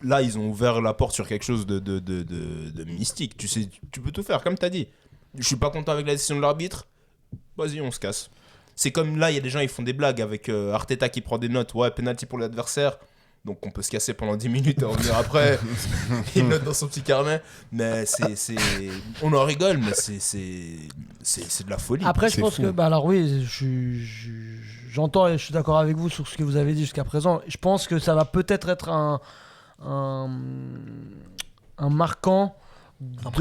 Là, ils ont ouvert la porte sur quelque chose de mystique. Tu sais, tu peux tout faire, comme tu as dit. Je suis pas content avec la décision de l'arbitre. Vas-y, on se casse. C'est comme là, il y a des gens, ils font des blagues avec Arteta qui prend des notes. Ouais, penalty pour l'adversaire. Donc on peut se casser pendant 10 minutes et revenir après. Il note dans son petit carnet. Mais on en rigole, mais c'est de la folie. Après, je C'est pense fou. que, alors oui, j'entends et je suis d'accord avec vous sur ce que vous avez dit jusqu'à présent. Je pense que ça va peut-être être un marquant, un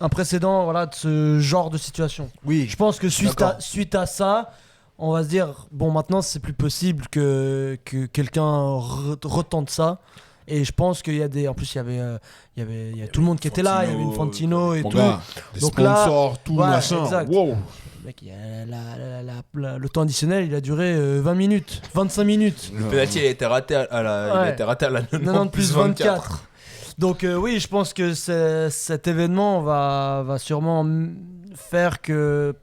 précédent, voilà, de ce genre de situation. Oui, Je pense que D'accord. suite à ça, on va se dire bon, maintenant c'est plus possible que quelqu'un retente ça. Et je pense qu'il y a en plus il y avait tout le monde qui était là, il y avait une Fantino et Mon tout. gars, les Donc là, sponsors, tout ouais, machin. exact. Wow. Mec, le temps additionnel, il a duré 20 minutes, 25 minutes. Le penalty, il a été raté à la, il a été raté à la 90 plus 24. Donc oui, je pense que cet événement va sûrement faire que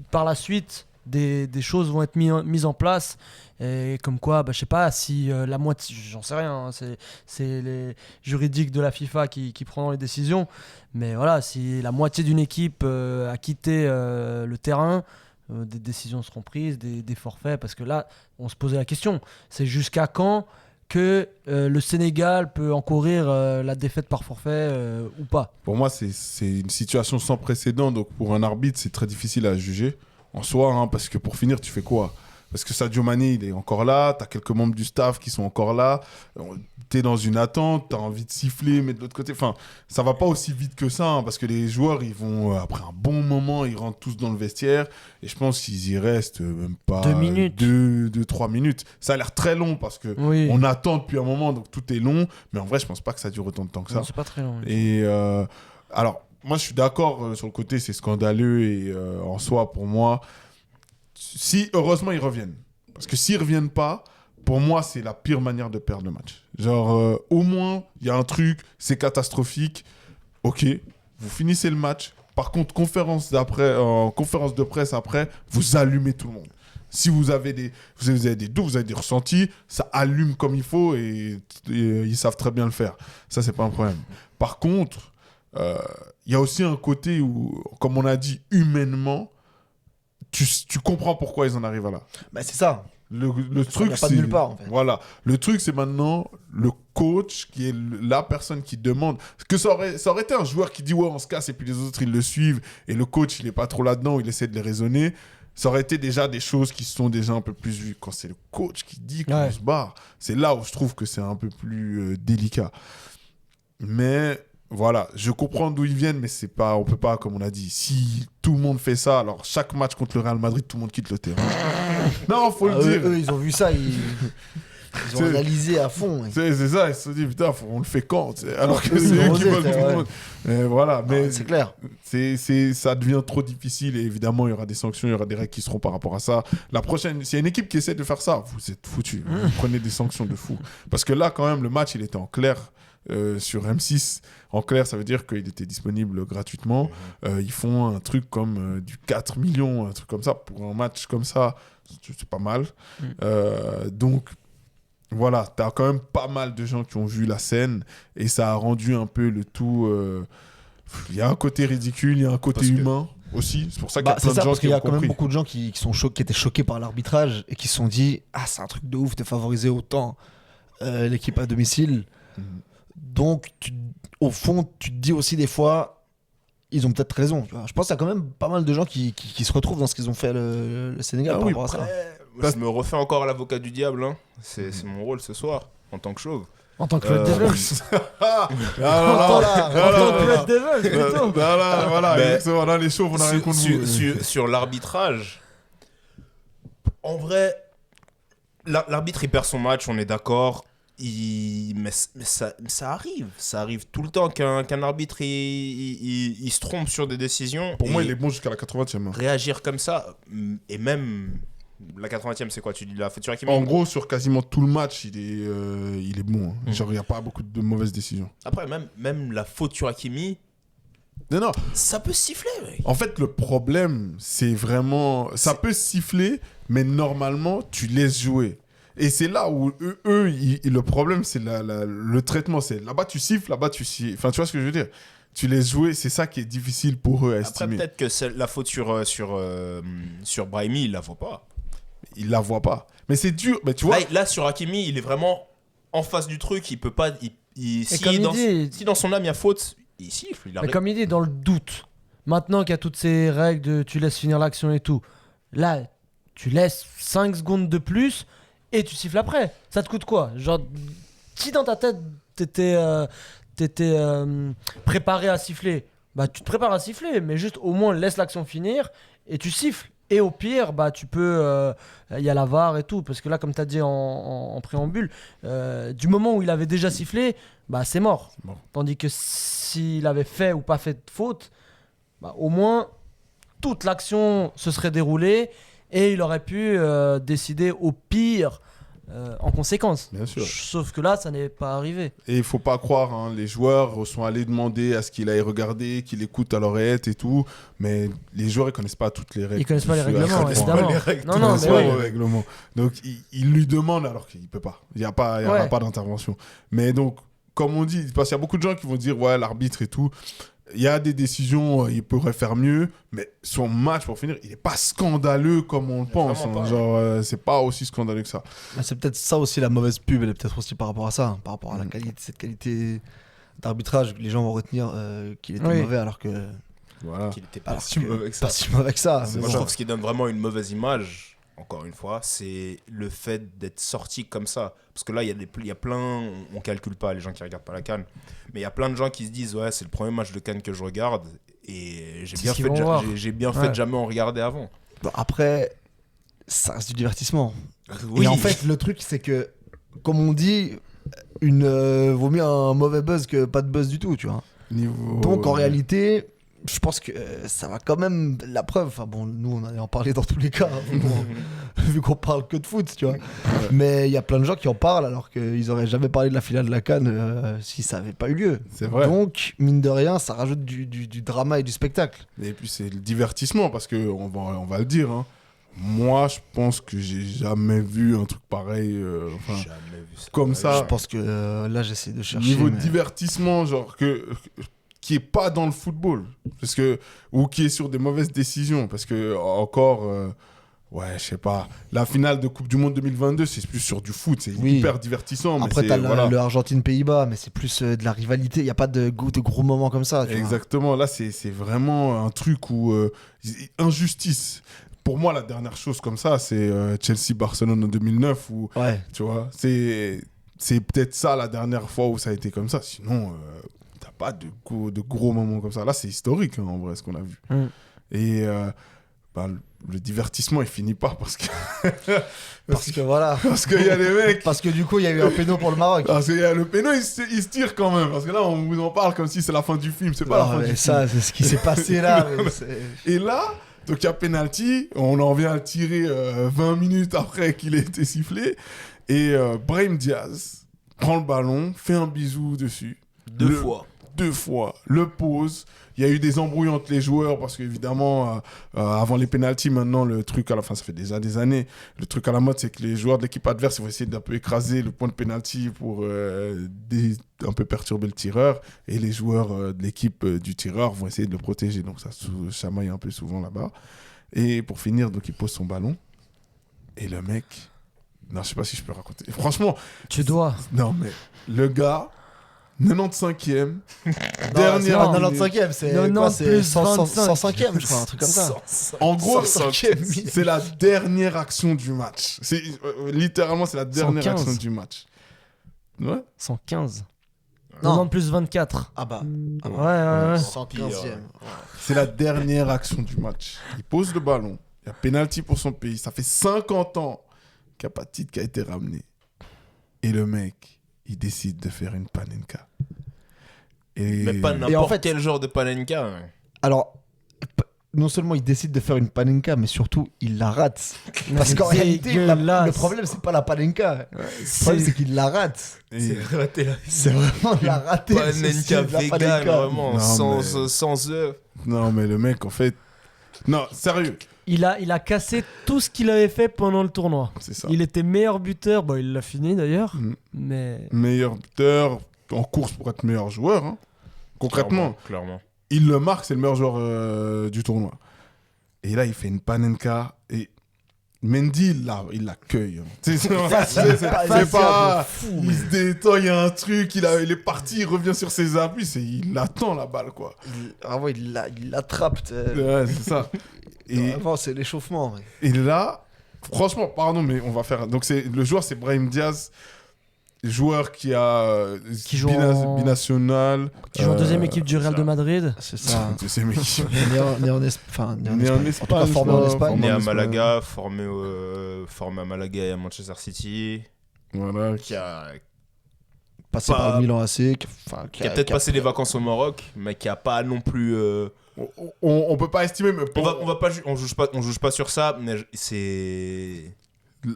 par la suite, des choses vont être mises en place. Et comme quoi, je sais pas si la moitié, j'en sais rien, hein, c'est les juridiques de la FIFA qui prendront les décisions. Mais voilà, si la moitié d'une équipe a quitté le terrain, des décisions seront prises, des forfaits. Parce que là, on se posait la question, c'est jusqu'à quand que le Sénégal peut encourir la défaite par forfait ou pas. Pour moi, c'est une situation sans précédent. Donc, pour un arbitre, c'est très difficile à juger en soi. Hein, parce que pour finir, tu fais quoi ? Parce que Sadio Mané, il est encore là. Tu as quelques membres du staff qui sont encore là. Tu es dans une attente. Tu as envie de siffler, mais de l'autre côté... Enfin, ça va pas aussi vite que ça. Hein, parce que les joueurs, ils vont... après un bon moment, ils rentrent tous dans le vestiaire. Et je pense qu'ils y restent même pas... 2 minutes. 2-3 minutes. Ça a l'air très long parce que Oui. on attend depuis un moment. Donc, tout est long. Mais en vrai, je pense pas que ça dure autant de temps que ça. Non, c'est pas très long. oui. Et alors, moi, je suis d'accord sur le côté, c'est scandaleux et en soi, pour moi, si heureusement ils reviennent. Parce que s'ils reviennent pas, pour moi, c'est la pire manière de perdre le match. Genre, au moins, il y a un truc, c'est catastrophique. Ok, vous finissez le match. Par contre, conférence de presse après, vous allumez tout le monde. Si vous avez des doutes, vous avez des ressentis, ça allume comme il faut et ils savent très bien le faire. Ça, c'est pas un problème. Par contre, il y a aussi un côté où, comme on a dit, humainement, tu comprends pourquoi ils en arrivent à là. Bah, c'est ça. Le truc, vient pas de nulle part, en fait. Voilà. Le truc, c'est maintenant le coach qui est la personne qui demande. Que ça aurait été un joueur qui dit ouais, on se casse et puis les autres ils le suivent et le coach il est pas trop là-dedans, il essaie de les raisonner. Ça aurait été déjà des choses qui sont déjà un peu plus vues. Quand c'est le coach qui dit qu'on se barre, c'est là où je trouve que c'est un peu plus délicat. Mais voilà, je comprends d'où ils viennent, mais c'est pas, on peut pas, comme on a dit, si tout le monde fait ça, alors chaque match contre le Real Madrid, tout le monde quitte le terrain. Non, faut le dire. Eux, ils ont vu ça, ils ont analysé à fond. C'est ça, ils se sont dit, putain, on le fait quand alors que c'est eux qui veulent tout le monde. Mais voilà, mais c'est clair. Ça devient trop difficile et évidemment, il y aura des sanctions, il y aura des règles qui seront par rapport à ça. La prochaine, s'il y a une équipe qui essaie de faire ça, vous êtes foutus. Vous prenez des sanctions de fou. Parce que là, quand même, le match, il était en clair. Sur M6, en clair, ça veut dire qu'il était disponible gratuitement. Ils font un truc comme du 4 millions, un truc comme ça. Pour un match comme ça, c'est pas mal. Donc, voilà, t'as quand même pas mal de gens qui ont vu la scène et ça a rendu un peu le tout. Il y a un côté ridicule, il y a un côté humain aussi. C'est pour ça qu'il y a plein de gens parce qui qu'il y a ont quand même compris. beaucoup de gens qui étaient choqués par l'arbitrage et qui se sont dit ah, c'est un truc de ouf de favoriser autant l'équipe à domicile. Donc, au fond, tu te dis aussi des fois, ils ont peut-être raison. Tu vois. Je pense qu'il y a quand même pas mal de gens qui se retrouvent dans ce qu'ils ont fait le Sénégal par rapport à ça. Je me refais encore à l'avocat du diable. Hein. C'est mon rôle ce soir, en tant que chauve. En tant que Red Devils. Ah, En tant que Red Devils, plutôt. Voilà, Mais exactement. Dans les chauves, on a rien contre vous. Sur l'arbitrage, en vrai, l'arbitre il perd son match, on est d'accord. Mais ça arrive tout le temps qu'un arbitre il se trompe sur des décisions. Pour moi, il est bon jusqu'à la 80e. Réagir comme ça, et même la 80e, c'est quoi? Tu dis la faute sur Hakimi? En gros, sur quasiment tout le match, il est bon. Hein. Genre, il n'y a pas beaucoup de mauvaises décisions. Après, même la faute sur Hakimi, Non. ça peut siffler, mec. En fait, le problème, c'est vraiment... Ça peut siffler, mais normalement, tu laisses jouer. Et c'est là où le problème, c'est le traitement. C'est là-bas, tu siffles, là-bas, tu siffles. Enfin, tu vois ce que je veux dire? Tu laisses jouer, c'est ça qui est difficile pour eux à estimer. Après, peut-être que la faute sur Brahimi, il la voit pas. Ils la voient pas. Mais c'est dur. Mais tu vois... Là, sur Hakimi, il est vraiment en face du truc. Il peut pas... Si dans son âme, il y a faute, il siffle. Mais comme il dit, dans le doute, maintenant qu'il y a toutes ces règles de tu laisses finir l'action et tout, là, tu laisses 5 secondes de plus et tu siffles après. Ça te coûte quoi? Genre, si dans ta tête, t'étais préparé à siffler, bah tu te prépares à siffler, mais juste au moins laisse l'action finir et tu siffles. Et au pire, bah tu peux, y a la VAR et tout, parce que là, comme tu as dit en préambule, du moment où il avait déjà sifflé, bah c'est mort. Bon. Tandis que s'il avait fait ou pas fait de faute, bah, au moins toute l'action se serait déroulée et il aurait pu décider au pire en conséquence. Bien sûr. Sauf que là, ça n'est pas arrivé. Et il faut pas croire, hein, les joueurs sont allés demander à ce qu'il aille regarder, qu'il écoute à l'oreillette et tout, mais les joueurs ils connaissent pas toutes les règles. Ils connaissent pas les Ils règlements, connaissent pas évidemment. les règles, Non, ils non, connaissent mais pas oui. les règlements. Donc il lui demande alors qu'il peut pas. Il y aura pas d'intervention. Mais donc comme on dit, parce qu'il y a beaucoup de gens qui vont dire ouais l'arbitre et tout. Il y a des décisions, il pourrait faire mieux, mais son match, pour finir, il n'est pas scandaleux comme on le pense. Hein. pas. Genre, c'est pas aussi scandaleux que ça. Mais c'est peut-être ça aussi la mauvaise pub, elle est peut-être aussi par rapport à ça, par rapport à la qualité, cette qualité d'arbitrage, que les gens vont retenir qu'il était mauvais alors que Voilà. qu'il était pas alors si que- mauvais que ça. pas si mauvais que ça. mais Moi, bon. je trouve ce qui donne vraiment une mauvaise image, encore une fois, c'est le fait d'être sorti comme ça. Parce que là, il y a plein, on calcule pas les gens qui regardent pas la CAN, mais il y a plein de gens qui se disent ouais, c'est le premier match de CAN que je regarde et j'ai C'est bien ce qu'ils fait, vont voir. j'ai bien fait de jamais en regarder avant. Bon, après, ça reste du divertissement. Oui. Et en fait, le truc, c'est que, comme on dit, vaut mieux un mauvais buzz que pas de buzz du tout, tu vois. Niveau... Donc en réalité, je pense que ça va quand même. La preuve, enfin bon, nous on allait en parler dans tous les cas, hein, vu qu'on parle que de foot, tu vois. Mais il y a plein de gens qui en parlent alors qu'ils auraient jamais parlé de la finale de la CAN si ça avait pas eu lieu. C'est vrai. Donc, mine de rien, ça rajoute du drama et du spectacle. Et puis c'est le divertissement, parce que on va le dire, hein. Moi, je pense que j'ai jamais vu un truc pareil, Jamais vu ça. comme ça. Je pense que là, j'essaie de chercher. Niveau mais- divertissement, genre qui est pas dans le football, parce que ou qui est sur des mauvaises décisions, parce que encore, ouais, je sais pas, la finale de Coupe du Monde 2022, c'est plus sur du foot, c'est Oui. hyper divertissant. Après, mais t'as voilà. le Argentine-Pays-Bas, mais c'est plus de la rivalité. Il n'y a pas de gros moments comme ça. Tu vois. Exactement, là c'est vraiment un truc où injustice. Pour moi, la dernière chose comme ça, c'est Chelsea-Barcelone en 2009, où Ouais. tu vois, c'est peut-être ça la dernière fois où ça a été comme ça. Sinon, t'as pas de gros moments comme ça. Là, c'est historique, hein, en vrai, ce qu'on a vu. Mm. Et le divertissement, il finit pas parce que Parce que voilà. parce qu'il y a des mecs. Parce que du coup, il y a eu un péno pour le Maroc. Parce qu'il y a le péno, il se tire quand même. Parce que là, on vous en parle comme si c'est la fin du film. C'est pas la Non, fin mais du ça, c'est ce qui s'est passé là. mais c'est- film. Et là, donc il y a penalty. On en vient à le tirer 20 minutes après qu'il ait été sifflé. Et Brahim Diaz prend le ballon, fait un bisou dessus. Deux fois. 2 fois, le pose. Il y a eu des embrouilles entre les joueurs parce qu'évidemment, avant les pénaltys, maintenant, le truc à la fin, ça fait déjà des années, le truc à la mode, c'est que les joueurs de l'équipe adverse ils vont essayer d'un peu écraser le point de pénalty pour un peu perturber le tireur. Et les joueurs de l'équipe du tireur vont essayer de le protéger. Donc ça se chamaille un peu souvent là-bas. Et pour finir, donc il pose son ballon. Et le mec... Non, je sais pas si je peux raconter. Franchement, Tu dois. non, mais le gars... 95e, Non, c'est dernière pas minute. 95e, c'est 90 quoi, c'est plus 105e, je crois, un truc comme ça. En gros, 105e minute. c'est la dernière action du match. C'est littéralement c'est la dernière 115. action du match. Ouais. 115. Non. 90 plus 24. Ah bah, Ouais, ouais, ouais. 115e. C'est la dernière action du match. Il pose le ballon. Il y a pénalty pour son pays. Ça fait 50 ans qu'il n'y a pas de titre qui a été ramené. Et le mec, il décide de faire une panenka. Et... Mais pas Et n'importe en fait- quel genre de panenka. hein. Alors, non seulement il décide de faire une panenka, mais surtout il la rate. Parce C'est qu'en réalité, dégueulasse. le problème, c'est pas la panenka. Le problème, c'est qu'il la rate. et- C'est vraiment la rater. Panenka vegan, vraiment, Non, sans, mais- sans œufs. Non, mais le mec, en fait... Non, sérieux. Il a cassé tout ce qu'il avait fait pendant le tournoi. C'est ça. Il était meilleur buteur. Bon, il l'a fini d'ailleurs. Mm. Mais. Meilleur buteur en course pour être meilleur joueur. Hein. Concrètement, Clairement. il le marque, c'est le meilleur joueur du tournoi. Et là, il fait une panenka et Mendy, il l'accueille. Hein. C'est pas... Il se détend, il y a un truc, il est parti, il revient sur ses appuis, il attend la balle, quoi. Ouais, il l'attrape. Ouais, c'est ça. Et, Vraiment, c'est l'échauffement. Ouais. et là, franchement, pardon, mais on va faire... Donc, le joueur, c'est Brahim Diaz, joueur qui a Qui joue en- binational. Qui joue en deuxième équipe du Real ça. de Madrid. C'est ça. Deuxième équipe. Né en Espagne. Né en En tout cas, Espagne, formé je en crois. Espagne. Né à Espagne. Malaga, formé à Malaga et à Manchester City. Voilà. Qui a Passé Pas- par le Milan AC. qui a peut-être passé des vacances au Maroc, mais qui a pas non plus. On peut pas estimer, mais On va pas, on juge pas sur ça, mais c'est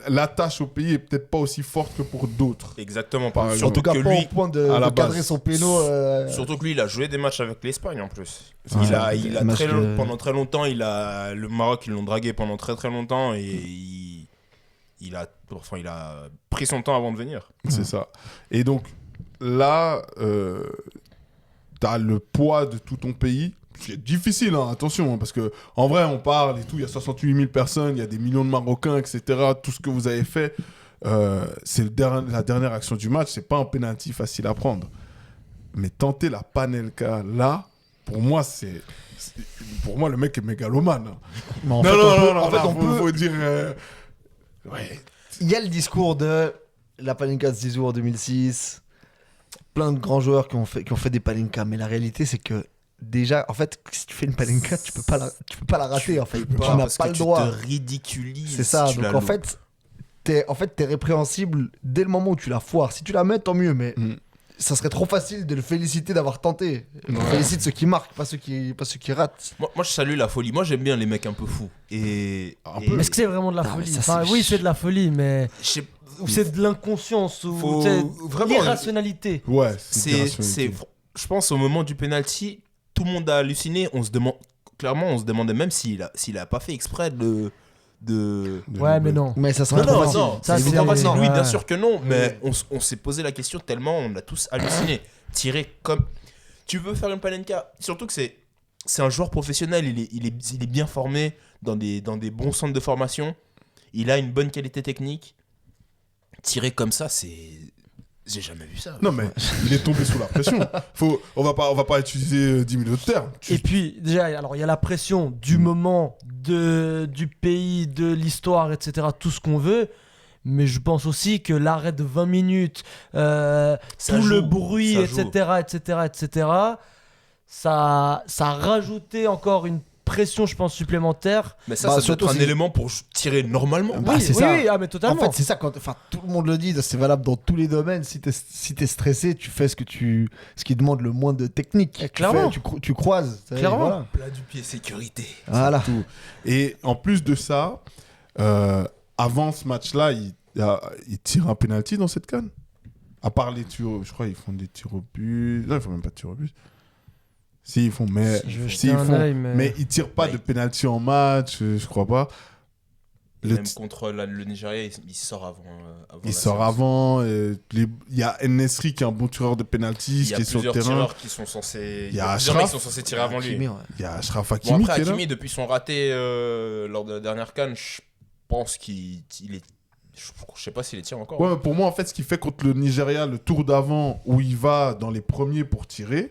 l'attache au pays est peut-être pas aussi forte que pour d'autres. exactement Par pas. exemple. En tout Surtout cas, que pas lui, au point de à la cadrer base. son péno. surtout que lui, il a joué des matchs avec l'Espagne en plus. Ouais. Il a Match très de- pendant très longtemps, le Maroc, ils l'ont dragué pendant très très longtemps et il a pris son temps avant de venir. C'est ça. Et donc, là, t'as le poids de tout ton pays. C'est difficile, hein, attention, hein, parce que en vrai, on parle et tout, il y a 68 000 personnes, il y a des millions de Marocains, etc. Tout ce que vous avez fait, c'est la dernière action du match, c'est pas un penalty facile à prendre. Mais tenter la panenka là, pour moi, pour moi, le mec est mégalomane. Hein. Mais en Non, fait, non, on peut- non, non, en fait, là, on peut. faut dire. Ouais. Il y a le discours de la Panenka de Zizou en 2006. Plein de grands joueurs qui ont fait des Panenka. Mais la réalité, c'est que déjà, en fait, si tu fais une Panenka, tu peux pas la rater. En fait, tu n'as parce pas que le tu droit. te ridiculises. C'est ça. si tu Donc la en loupes. fait, t'es répréhensible dès le moment où tu la foires. Si tu la mets, tant mieux. Mais Mm. ça serait trop facile de le féliciter d'avoir tenté. On félicite ceux qui marquent, pas ceux qui ratent. Moi, je salue la folie. Moi, j'aime bien les mecs un peu fous. Et Est-ce que c'est vraiment de la Non, folie? mais ça, Enfin, c'est- oui, c'est de la folie, mais. je sais- Ou c'est de l'inconscience, ou Faut tu sais, vraiment- l'irrationalité. Ouais, c'est, je pense au moment du penalty, tout le monde a halluciné. On se demandait même s'il a pas fait exprès de. Ouais, mais non. Mais ça serait Non, trop non, facile. non, Ça, c'est c'est pas facile. évident. Oui, bien Ouais. sûr que non, mais on s'est posé la question tellement on a tous halluciné. Tirer comme. Tu veux faire une panenka, surtout que c'est un joueur professionnel, il est bien formé dans des bons centres de formation, il a une bonne qualité technique. Tirer comme ça, j'ai jamais vu ça. Non, mais il est tombé sous la pression. On va pas utiliser 10 000 autres termes. Et puis, déjà, alors il y a la pression du moment, du pays, de l'histoire, etc., tout ce qu'on veut. Mais je pense aussi que l'arrêt de 20 minutes, tout le joue, bruit, ça etc., ça a rajouté encore une pression, je pense, supplémentaire. Mais ça Bah, doit surtout être un si- élément pour tirer normalement. Bah, oui, c'est oui, ça. oui, mais En totalement. fait, c'est ça, tout le monde le dit, c'est valable dans tous les domaines. Si t'es stressé, tu fais ce qui demande le moins de technique. Et clairement. Tu croises. ça y est, Clairement. Voilà. Plat du pied, sécurité. Voilà. Tout. Et en plus de ça, avant ce match-là, il tire un penalty dans cette canne. À part les tirs, je crois qu'ils font des tirs au but. Non, ils font même pas de tirs au but. Si, ils font, mais Je vais si, jeter ils un font, œil, mais ils tirent pas de penalty en match, je crois pas. Le Même ti- contre le Nigeria, il sort avant. Il la sort séance. avant. Il y a En-Nesyri qui est un bon tireur de penalty, Il y a qui est sur le plusieurs terrain. tireurs qui sont censés. Il y a plusieurs mecs Achraf. qui sont censés tirer avant lui. Hakimi, ouais. Il y a Achraf Bon, Hakimi après, qui est là. Hakimi, depuis son raté lors de la dernière canne, je pense qu'il est. Je sais pas s'il les tire encore. Ouais, mais pour moi, en fait, ce qui fait contre le Nigeria, le tour d'avant, où il va dans les premiers pour tirer,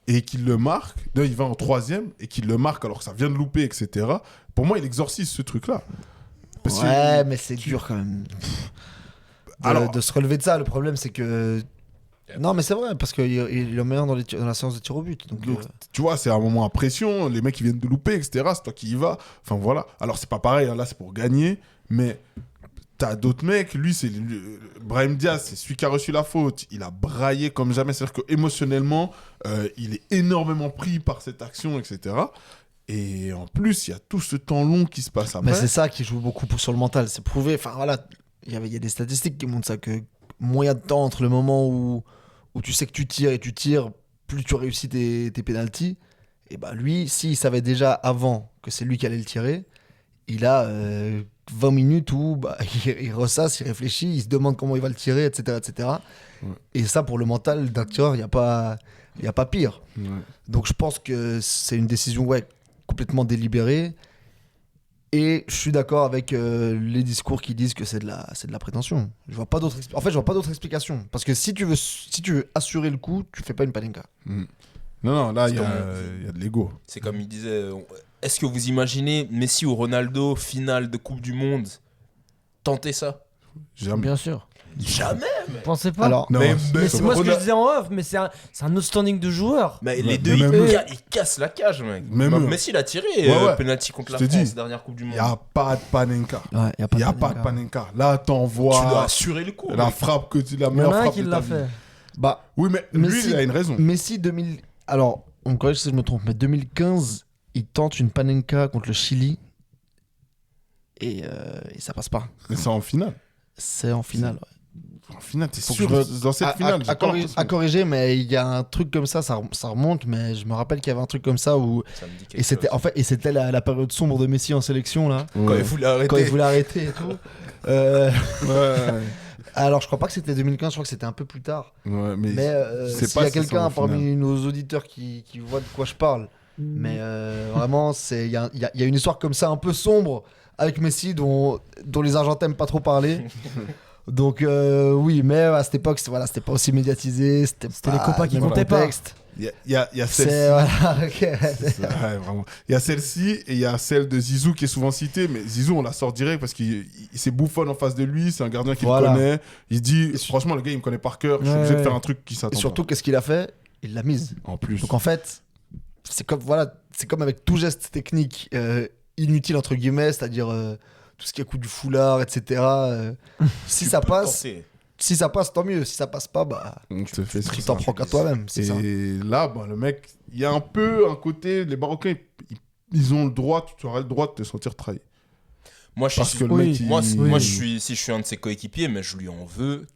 et qu'il le marque, non, il va en troisième, et qu'il le marque alors que ça vient de louper, etc. Pour moi, il exorcise ce truc-là. Parce que- Ouais, mais c'est dur quand même. Alors- De se relever de ça, le problème c'est que. Non, mais c'est vrai, parce qu'il est meilleur dans la séance de tir au but. Donc, Donc, tu vois, c'est un moment à pression, les mecs ils viennent de louper, etc. C'est toi qui y vas. Enfin voilà. Alors c'est pas pareil, hein, là c'est pour gagner, mais t'as d'autres mecs, lui c'est Brahim Diaz, c'est celui qui a reçu la faute. Il a braillé comme jamais, c'est-à-dire qu'émotionnellement, il est énormément pris par cette action, etc. Et en plus, il y a tout ce temps long qui se passe après. Mais c'est ça qui joue beaucoup sur le mental. C'est prouvé. Enfin voilà, il y a des statistiques qui montrent ça, que moins il y a de temps entre le moment où tu sais que tu tires et tu tires, plus tu réussis tes pénaltys. Et bah lui, s'il savait déjà avant que c'est lui qui allait le tirer, il a 20 minutes où bah, il ressasse, il réfléchit, il se demande comment il va le tirer, etc. etc. Ouais. Et ça, pour le mental d'un tireur, il n'y a pas pire. Ouais. Donc je pense que c'est une décision complètement délibérée. Et je suis d'accord avec les discours qui disent que c'est de la prétention. Je vois pas d'autre En fait, je vois pas d'autre explication. Parce que si tu veux assurer le coup, tu fais pas une panenka. Mm. Non, là, C'est il y comme- a de l'ego. C'est comme il disait. Est-ce que vous imaginez Messi ou Ronaldo, finale de Coupe du Monde, tenter ça? Jamais. Bien sûr. Jamais. Vous pensez pas? Alors, Non, mais c'est moi ce que je Ronald- disais en off, mais c'est un outstanding de joueur. Mais Ouais, les deux, mais ils, même eux. ils cassent la cage, mec. Même eux. Messi, il a tiré Ouais. penalty contre la Je te France, dis, dernière Coupe du Il Monde. n'y a pas de panenka. ouais, y a Il pas n'y a de pas de panenka. panenka. Là, Tu dois t'envoies assurer le coup. la mec. frappe que tu la Il y en meilleure a un frappe qui de l'a ta vie. fait. Bah, Oui, mais Messi- lui, il a une raison. Messi 2000. Alors, on me corrige si je me trompe, mais 2015, il tente une panenka contre le Chili. Et ça passe pas. Mais c'est en finale. C'est en finale. ouais. En finale, t'es Faut sûr. que je Dans cette finale, j'ai pas à corriger, mais il y a un truc comme ça remonte, mais je me rappelle qu'il y avait un truc comme ça où. Ça me dit quelque Et c'était chose. en fait, et c'était la période sombre de Messi en sélection, là, Quand il voulait arrêter. quand il voulait arrêter et tout. Ouais, Alors, je crois pas que c'était 2015, je crois que c'était un peu plus tard. ouais, mais Mais je sais s'il pas y a si c'est quelqu'un en parmi finale. nos auditeurs qui voit de quoi je parle, mais vraiment, il y a une histoire comme ça un peu sombre avec Messi dont les Argentins n'aiment pas trop parler. Donc oui, mais à cette époque, c'était pas aussi médiatisé, c'était C'était pas les copains qui le même comptaient pas. contexte. Il y a C'est celle-ci. voilà, ok. Ouais, vraiment. Il y a celle-ci et il y a celle de Zizou qui est souvent citée, mais Zizou, on la sort direct parce qu'il c'est Buffon en face de lui, c'est un gardien qu'il Voilà. connaît. Il dit, franchement, le gars, il me connaît par cœur, je suis Ouais, obligé de ouais. faire un truc qui Et s'attend surtout, qu'est-ce qu'il a fait? Il l'a mise. pas. En plus. Donc en fait, c'est comme avec tout geste technique inutile entre guillemets, c'est-à-dire tout ce qui est coup du foulard, etc. Si ça passe, Tenter. si ça passe, tant mieux. Si ça passe pas, bah, On te fait tu ça. t'en prends qu'à toi-même. C'est ça. Et là, le mec, il y a un peu un côté, les Marocains, ils ont le droit, tu auras le droit de te sentir trahi. Moi, je Parce suis, que le oui. mec, il- moi, Oui. si je suis un de ses coéquipiers, mais je lui en veux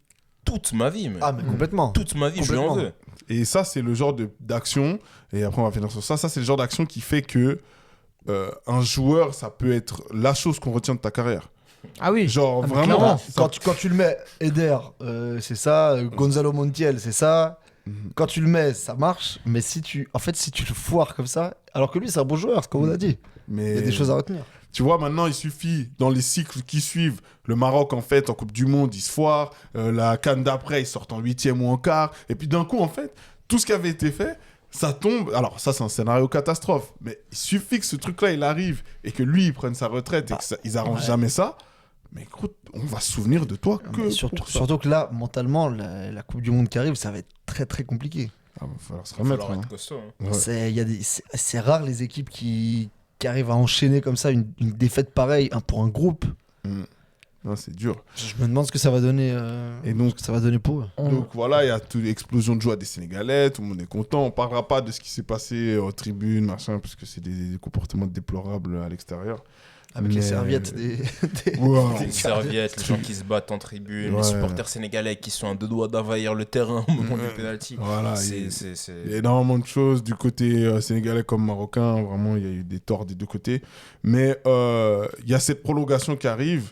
toute ma vie. Mais Ah, mais complètement. toute ma vie, je lui en Complètement. veux. Et ça, c'est le genre d'action, et après on va finir sur ça, c'est le genre d'action qui fait que un joueur, ça peut être la chose qu'on retient de ta carrière. Ah oui. Genre, Ah, mais vraiment. clairement. ça- Quand tu le mets, Eder, c'est ça. Gonzalo Montiel, c'est ça. Mhm. Quand tu le mets, ça marche. Mais si tu le foires comme ça, alors que lui, c'est un bon joueur, c'est comme on a dit. Mais Il y a des choses à retenir. tu vois, maintenant, il suffit, dans les cycles qui suivent, le Maroc, en fait, en Coupe du Monde, il se foire. La CAN d'après, ils sortent en 8e ou en quart. Et puis d'un coup, en fait, tout ce qui avait été fait, ça tombe. Alors, ça, c'est un scénario catastrophe. Mais il suffit que ce truc-là, il arrive et que lui, il prenne sa retraite et qu'ils arrangent ouais. jamais ça. Mais écoute, on va se souvenir de toi que. Mais surtout, pour ça. surtout que là, mentalement, la Coupe du Monde qui arrive, ça va être très très compliqué. Ah, va falloir se Il va remettre. falloir hein. être costaud. Hein. Ouais. C'est rare les équipes qui arrivent à enchaîner comme ça une défaite pareille pour un groupe. Non, c'est dur. Je me demande ce que ça va donner. Et donc, ce que ça va donner pour eux. Donc voilà, il y a toute l'explosion de joie des Sénégalais, tout le monde est content. On parlera pas de ce qui s'est passé aux tribunes, machin, parce que c'est des comportements déplorables à l'extérieur. Avec Mais- les serviettes des. Ouais, Les serviettes, les gens qui se battent en tribune, Ouais. les supporters sénégalais qui sont à deux doigts d'envahir le terrain au moment du penalty. voilà, C'est- il c'est- y a énormément de choses du côté sénégalais comme marocain. Vraiment, il y a eu des torts des deux côtés. Mais il y a cette prolongation qui arrive.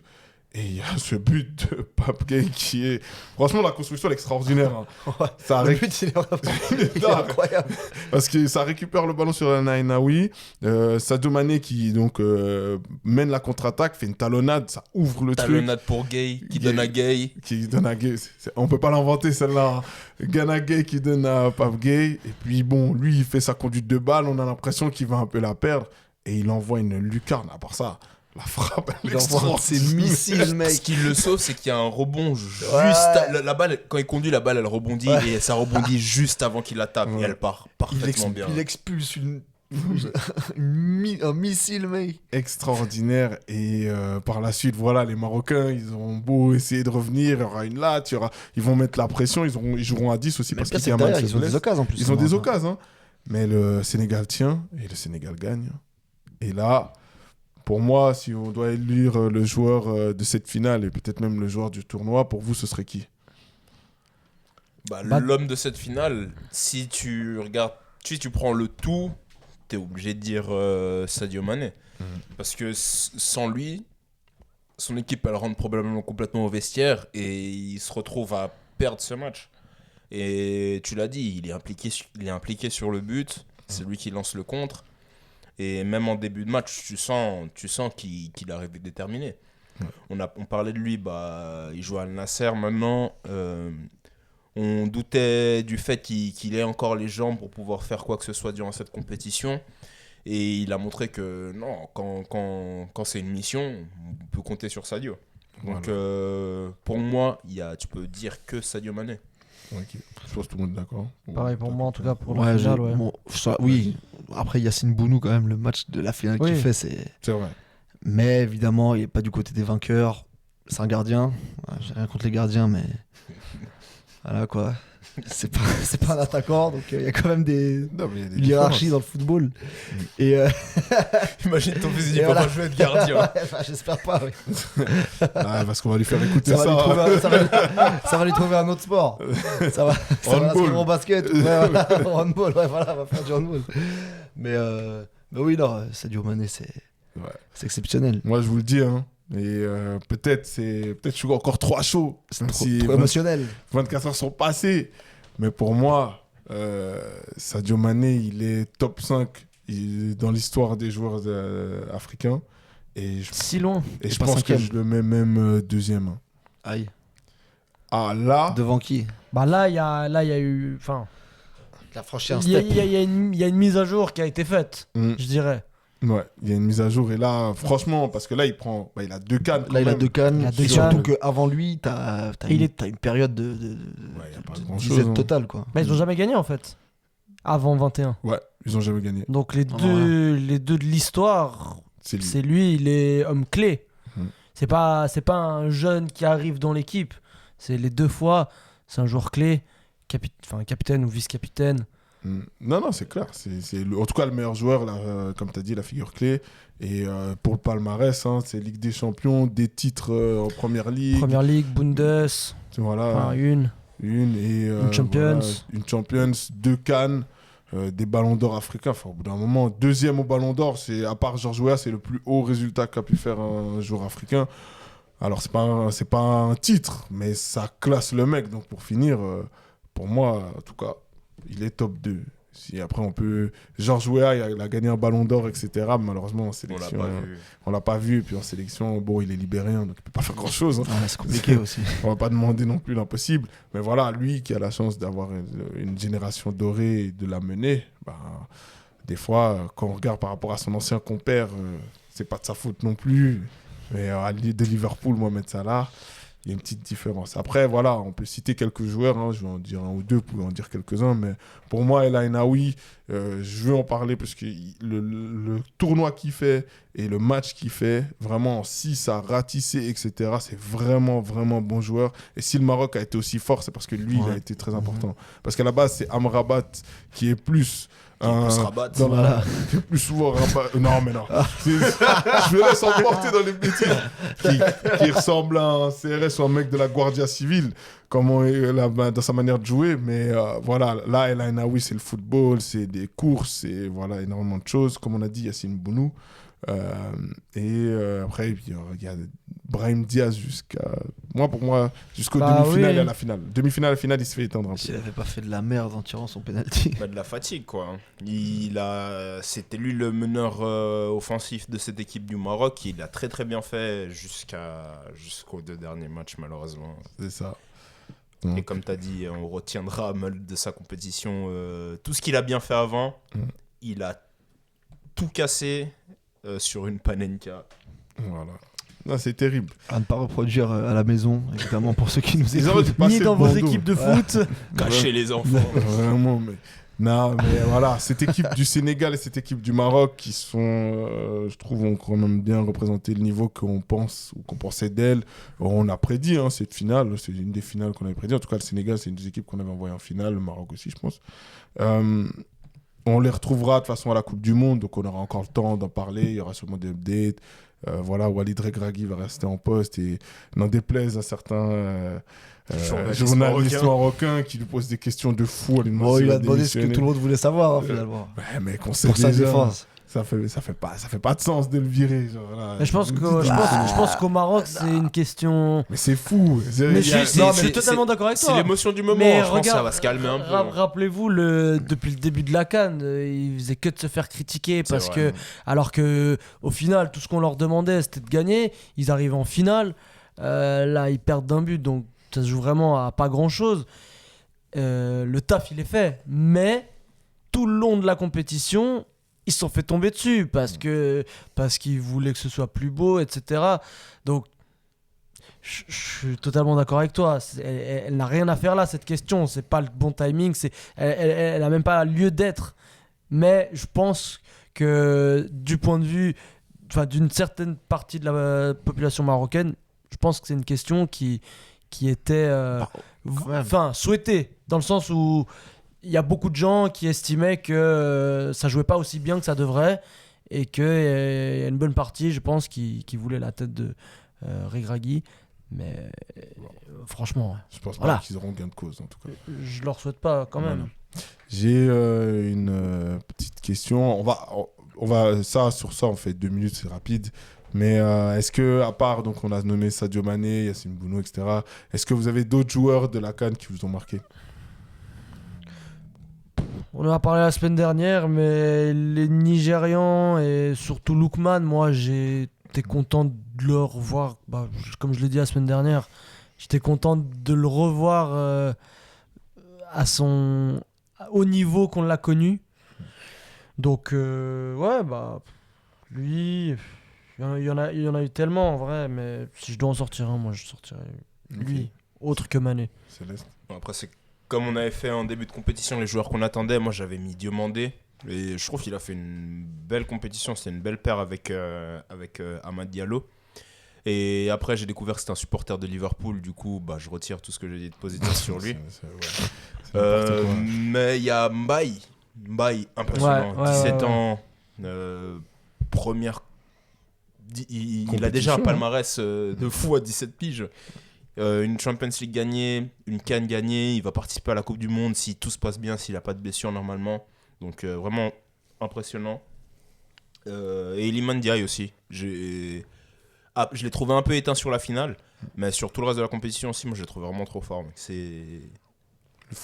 Et il y a ce but de Pape Gueye qui est... Franchement, la construction elle est extraordinaire. hein. Ouais. Ça Le ré- but, il est vraiment il est dingue. incroyable. Parce que ça récupère le ballon sur la Nainaoui. Sadio Mané qui donc mène la contre-attaque, fait une talonnade, ça ouvre le truc. Talonnade pour Gay, qui donne à Gay. Qui donne à Gay. On peut pas l'inventer celle-là. hein. Gana Gay qui donne à Pape Gueye. Et puis bon, lui il fait sa conduite de balle, on a l'impression qu'il va un peu la perdre. Et il envoie une lucarne. À part ça, la frappe, elle est Il envoie ses missiles, Ce mec. qui le sauve, c'est qu'il y a un rebond juste. Ouais. La balle, quand il conduit, la balle elle rebondit Ouais. et ça rebondit juste avant qu'il la tape Ouais. et elle part Il, parfaitement bien. il expulse un missile, mec. Extraordinaire. Et par la suite, voilà, les Marocains, ils ont beau essayer de revenir, il y aura une latte, ils vont mettre la pression, ils joueront à 10 aussi Mais parce le pire, qu'il c'est y a que derrière, mal ils ont des occasions en plus. Ils ont des occasions. Hein. Mais le Sénégal tient et le Sénégal gagne. Et là, pour moi, si on doit élire le joueur de cette finale et peut-être même le joueur du tournoi, pour vous, ce serait qui? Bah, Bah- l'homme de cette finale, si tu regardes, si tu prends le tout, t'es obligé de dire Sadio Mané. Parce que sans lui, son équipe elle rentre probablement complètement au vestiaire et il se retrouve à perdre ce match. Et tu l'as dit, il est impliqué sur le but, c'est lui qui lance le contre. Et même en début de match, tu sens qu'il arrive déterminé. On parlait de lui, bah, il joue à Al Nasser maintenant. On doutait du fait qu'il ait encore les jambes pour pouvoir faire quoi que ce soit durant cette compétition. Et il a montré que non, quand c'est une mission, on peut compter sur Sadio. Donc pour moi, tu peux dire que Sadio Mané. Ok. Je pense que tout le monde est d'accord. Pareil pour moi, en tout cas, pour la Ouais, finale, ouais. oui. Après, Yacine Bounou, quand même, le match de la finale Oui. qu'il fait, c'est. C'est vrai. Mais évidemment, il n'est pas du côté des vainqueurs. C'est un gardien. Ouais, j'ai rien contre les gardiens, mais. Voilà quoi. C'est pas un attaquant, donc il y a quand même Non, mais il y a des une hiérarchie différences. dans le football. Et. Imagine ton fils, il Et dit pas voilà. je vais être gardien. Ouais, bah, j'espère pas, oui. Ah, parce qu'on va lui faire écouter Ça ça. va, lui trouver ça va lui trouver un autre sport. Ça va Handball. l'inscrire au basket. Ouais, voilà, au handball, ouais, voilà, on va faire du handball. Mais oui, non, Sadio Mané, c'est exceptionnel. Moi, je vous le dis, hein. Et peut-être je suis encore trop à chaud. C'est Même trop, si trop émotionnel. 24 heures sont passées. Mais pour moi, Sadio Mané, il est top 5 dans l'histoire des joueurs africains. Et je, Si loin. et je pas pense que cinquième. je le mets même deuxième. hein. Aïe. Ah là, Devant qui? Bah là, il y a eu. Enfin. Il a franchi un Il y a, step. il y a une mise à jour qui a été faite, mm, je dirais. ouais, il y a une mise à jour. Et là, franchement, parce que là, il a 2 cannes. quand Là, il a même. 2 cannes. Il a deux Et surtout cannes. qu'avant lui, t'as Il une période de Ouais, il y a pas de grand-chose, disette hein. totale, quoi. Bah, ils ont jamais gagné en fait. Avant 21. Ouais, ils ont jamais gagné. Donc Ah, les deux de l'histoire, C'est lui. c'est lui, il est homme clé. Mhm. C'est pas un jeune qui arrive dans l'équipe. C'est les 2 fois, c'est un joueur clé, capitaine ou vice-capitaine. Non, c'est clair. En tout cas, le meilleur joueur, là, comme tu as dit, la figure clé. Et pour le palmarès, hein, c'est Ligue des Champions, des titres en Première Ligue. Première Ligue, Bundes, Voilà, une et, une Champions. voilà, une Champions, 2 Cannes, des Ballons d'Or africains. Enfin, au bout d'un moment, 2e au Ballon d'Or, à part George Weah, c'est le plus haut résultat qu'a pu faire un joueur africain. Alors, c'est pas un titre, mais ça classe le mec. Donc, pour finir, pour moi, en tout cas, il est top 2. Si après, on peut... George Weah, il a gagné un Ballon d'Or, etc. Mais malheureusement, en sélection... On l'a pas vu. Et puis en sélection, bon, il est libéré, hein, donc il peut pas faire grand-chose. Hein. C'est compliqué aussi. On va pas demander non plus l'impossible. Mais voilà, lui qui a la chance d'avoir une génération dorée et de la mener, bah, des fois, quand on regarde par rapport à son ancien compère, c'est pas de sa faute non plus. Mais de Liverpool, Mohamed Salah, il y a une petite différence. Après, voilà, on peut citer quelques joueurs. Hein, je vais en dire un ou deux, vous pouvez en dire quelques-uns. Mais pour moi, El Ainaoui, je veux en parler parce que le tournoi qu'il fait et le match qu'il fait, vraiment, si ça a ratissé, etc., c'est vraiment, vraiment bon joueur. Et si le Maroc a été aussi fort, c'est parce que lui, il a été très important. Parce qu'à la base, c'est Amrabat qui est plus... qui est plus souvent Rabat. Non, mais non. Je me laisse emporter dans les bêtises. Qui ressemble à un CRS ou un mec de la Guardia Civile, dans sa manière de jouer. Mais voilà, là, El Ainaoui, c'est le football, c'est des courses, c'est voilà, énormément de choses. Comme on a dit, Yassine Bounou. Après, il y a Brahim Diaz pour moi, jusqu'au demi-finale et à la finale. Demi-finale et la finale, il se fait éteindre un peu. S'il avait pas fait de la merde en tirant son penalty. De la fatigue, quoi. C'était lui le meneur offensif de cette équipe du Maroc. Il a très très bien fait jusqu'aux 2 derniers matchs, malheureusement. C'est ça. Et comme tu as dit, on retiendra de sa compétition tout ce qu'il a bien fait avant. Il a tout cassé sur une Panenka. Voilà. Non, c'est terrible. À ne pas reproduire à la maison, évidemment, pour ceux qui nous Ils auraient écoutent. dû passer Ni dans le vos bandeau. équipes de foot. Cachez les enfants. Vraiment, mais... Non, mais voilà, cette équipe du Sénégal et cette équipe du Maroc qui sont, je trouve, ont quand même bien représenté le niveau qu'on pense ou qu'on pensait d'elles. On a prédit cette finale, c'est une des finales qu'on avait prédit. En tout cas, le Sénégal, c'est une des équipes qu'on avait envoyées en finale, le Maroc aussi, je pense. On les retrouvera de toute façon à la Coupe du Monde, donc on aura encore le temps d'en parler. Il y aura sûrement des updates. Voilà, Walid Regragui va rester en poste et n'en déplaise à certains journalistes marocains qui lui posent des questions de fou. Il a demandé ce que tout le monde voulait savoir, finalement. Ouais, mais qu'on sait Pour sa déjà, défense. ça fait pas de sens de le virer. Genre, là, Mais je pense qu'au Maroc, c'est une question. Mais c'est fou. Mais je suis totalement d'accord avec toi. C'est l'émotion du moment. Mais Je pense que regarde, ça va se calmer un peu. Rappelez-vous, depuis le début de la CAN, ils faisaient que de se faire critiquer parce que, alors que au final, tout ce qu'on leur demandait, c'était de gagner. Ils arrivent en finale. Là, ils perdent d'un but, donc ça se joue vraiment à pas grand-chose. Le taf, il est fait. Mais tout le long de la compétition, ils se sont fait tomber dessus parce qu'ils voulaient que ce soit plus beau, etc. Donc, je suis totalement d'accord avec toi. Elle n'a rien à faire là, cette question. C'est pas le bon timing. Elle n'a même pas lieu d'être. Mais je pense que du point de vue d'une certaine partie de la population marocaine, je pense que c'est une question qui était souhaitée, dans le sens où il y a beaucoup de gens qui estimaient que ça jouait pas aussi bien que ça devrait et qu'il y a une bonne partie, je pense, qui voulait la tête de Regragui. Mais franchement, je pense pas qu'ils auront gain de cause, en tout cas. Je leur souhaite pas quand même. J'ai une petite question. On va sur ça, on fait 2 minutes, c'est rapide. Mais est-ce que, à part, donc on a nommé Sadio Mané, Yassine Bounou, etc., est-ce que vous avez d'autres joueurs de la CAN qui vous ont marqué ? On en a parlé la semaine dernière, mais les Nigérians et surtout Lookman, moi j'étais content de le revoir, comme je l'ai dit la semaine dernière, j'étais content de le revoir au niveau qu'on l'a connu. Donc lui, il y en a eu tellement en vrai, mais si je dois en sortir un, moi je sortirais lui, autre que Mané. Céleste. Bon, après, c'est comme on avait fait en début de compétition, les joueurs qu'on attendait, moi j'avais mis Diomandé. Et je trouve qu'il a fait une belle compétition, c'était une belle paire avec Amad Diallo. Et après, j'ai découvert que c'était un supporter de Liverpool. Du coup, je retire tout ce que j'ai dit de positif sur lui. C'est n'importe quoi. Mais il y a Mbaye. Mbaye, impressionnant. Ouais, 17 ouais. ans. Première. Il a déjà un Compétition, palmarès de fou à 17 piges. Une Champions League gagnée, une CAN gagnée. Il va participer à la Coupe du Monde si tout se passe bien, s'il n'a pas de blessure normalement. Donc vraiment impressionnant. Et Iliman Ndiaye aussi. Je l'ai trouvé un peu éteint sur la finale, mais sur tout le reste de la compétition aussi, moi je l'ai trouvé vraiment trop fort. Mec.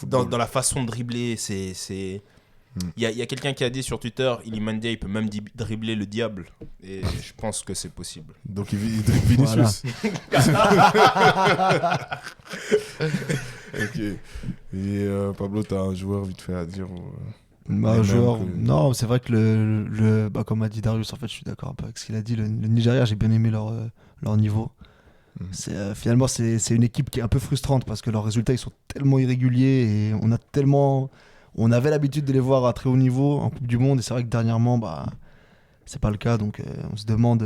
Dans la façon de dribbler, c'est. Il y a quelqu'un qui a dit sur Twitter, Iliman Ndiaye peut même dribbler le diable, et je pense que c'est possible. Donc il dribble Vinicius. Ok. Et Pablo, t'as un joueur vite fait à dire Bah, les joueur, mêmes que- non, c'est vrai que comme a dit Darius, en fait, je suis d'accord un peu avec ce qu'il a dit. Le Nigeria, j'ai bien aimé leur niveau. Mhm. Finalement, c'est une équipe qui est un peu frustrante parce que leurs résultats ils sont tellement irréguliers et on avait l'habitude de les voir à très haut niveau en Coupe du Monde et c'est vrai que dernièrement, c'est pas le cas. Donc, on se demande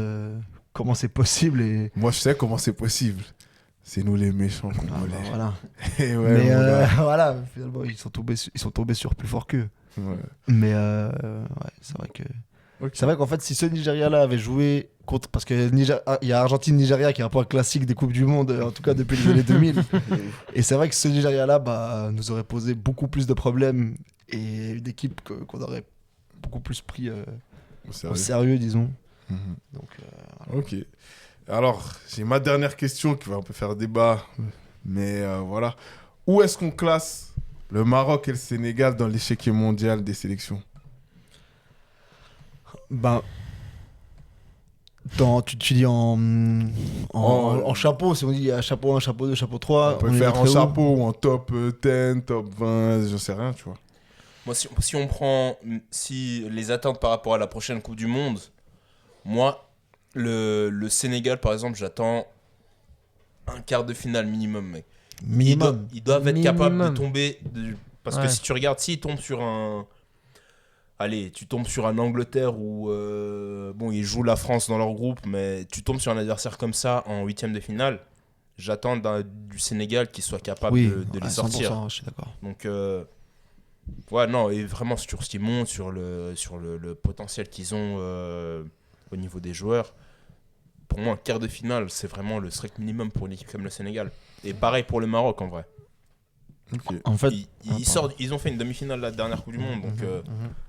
comment c'est possible et Moi, je sais comment c'est possible. C'est nous les méchants ah, congolais. voilà. Et ouais, Mais mon gars. voilà, finalement, ils sont tombés sur plus fort qu'eux. Ouais. Mais ouais, c'est vrai que. Ok. C'est vrai qu'en fait, si ce Nigeria-là avait joué contre. Parce qu'il y a Argentine-Nigeria qui est un peu un classique des Coupes du Monde, en tout cas depuis les années 2000. Et c'est vrai que ce Nigeria-là nous aurait posé beaucoup plus de problèmes et une équipe qu'on aurait beaucoup plus pris au sérieux, disons. Mhm. Donc, Ok. Alors, j'ai ma dernière question qui va un peu faire débat. Mais voilà. Où est-ce qu'on classe le Maroc et le Sénégal dans l'échiquier mondial des sélections? ben. Tu dis en chapeau, si on dit chapeau 1, chapeau 2, chapeau 3. On peut est faire en très haut. chapeau ou en top 10, top 20, j'en sais rien, tu vois. Moi, si on prend les attentes par rapport à la prochaine Coupe du Monde, moi, le Sénégal, par exemple, j'attends un quart de finale minimum, mec. Minimum. Ils doivent être capables de Minimum. tomber. Parce que Ouais. si tu regardes, s'ils tombent sur un. Allez, tu tombes sur un Angleterre où. Bon, ils jouent la France dans leur groupe, mais tu tombes sur un adversaire comme ça en huitième de finale. J'attends du Sénégal qui soit capable Oui, de les 100%, sortir. je suis d'accord. Donc, ouais, non, et vraiment sur ce qu'ils montent, sur le potentiel qu'ils ont au niveau des joueurs, pour moi, un quart de finale, c'est vraiment le strict minimum pour une équipe comme le Sénégal. Et pareil pour le Maroc, en vrai. Ok. En fait, Ils ont fait une demi-finale la dernière Coupe du Monde, donc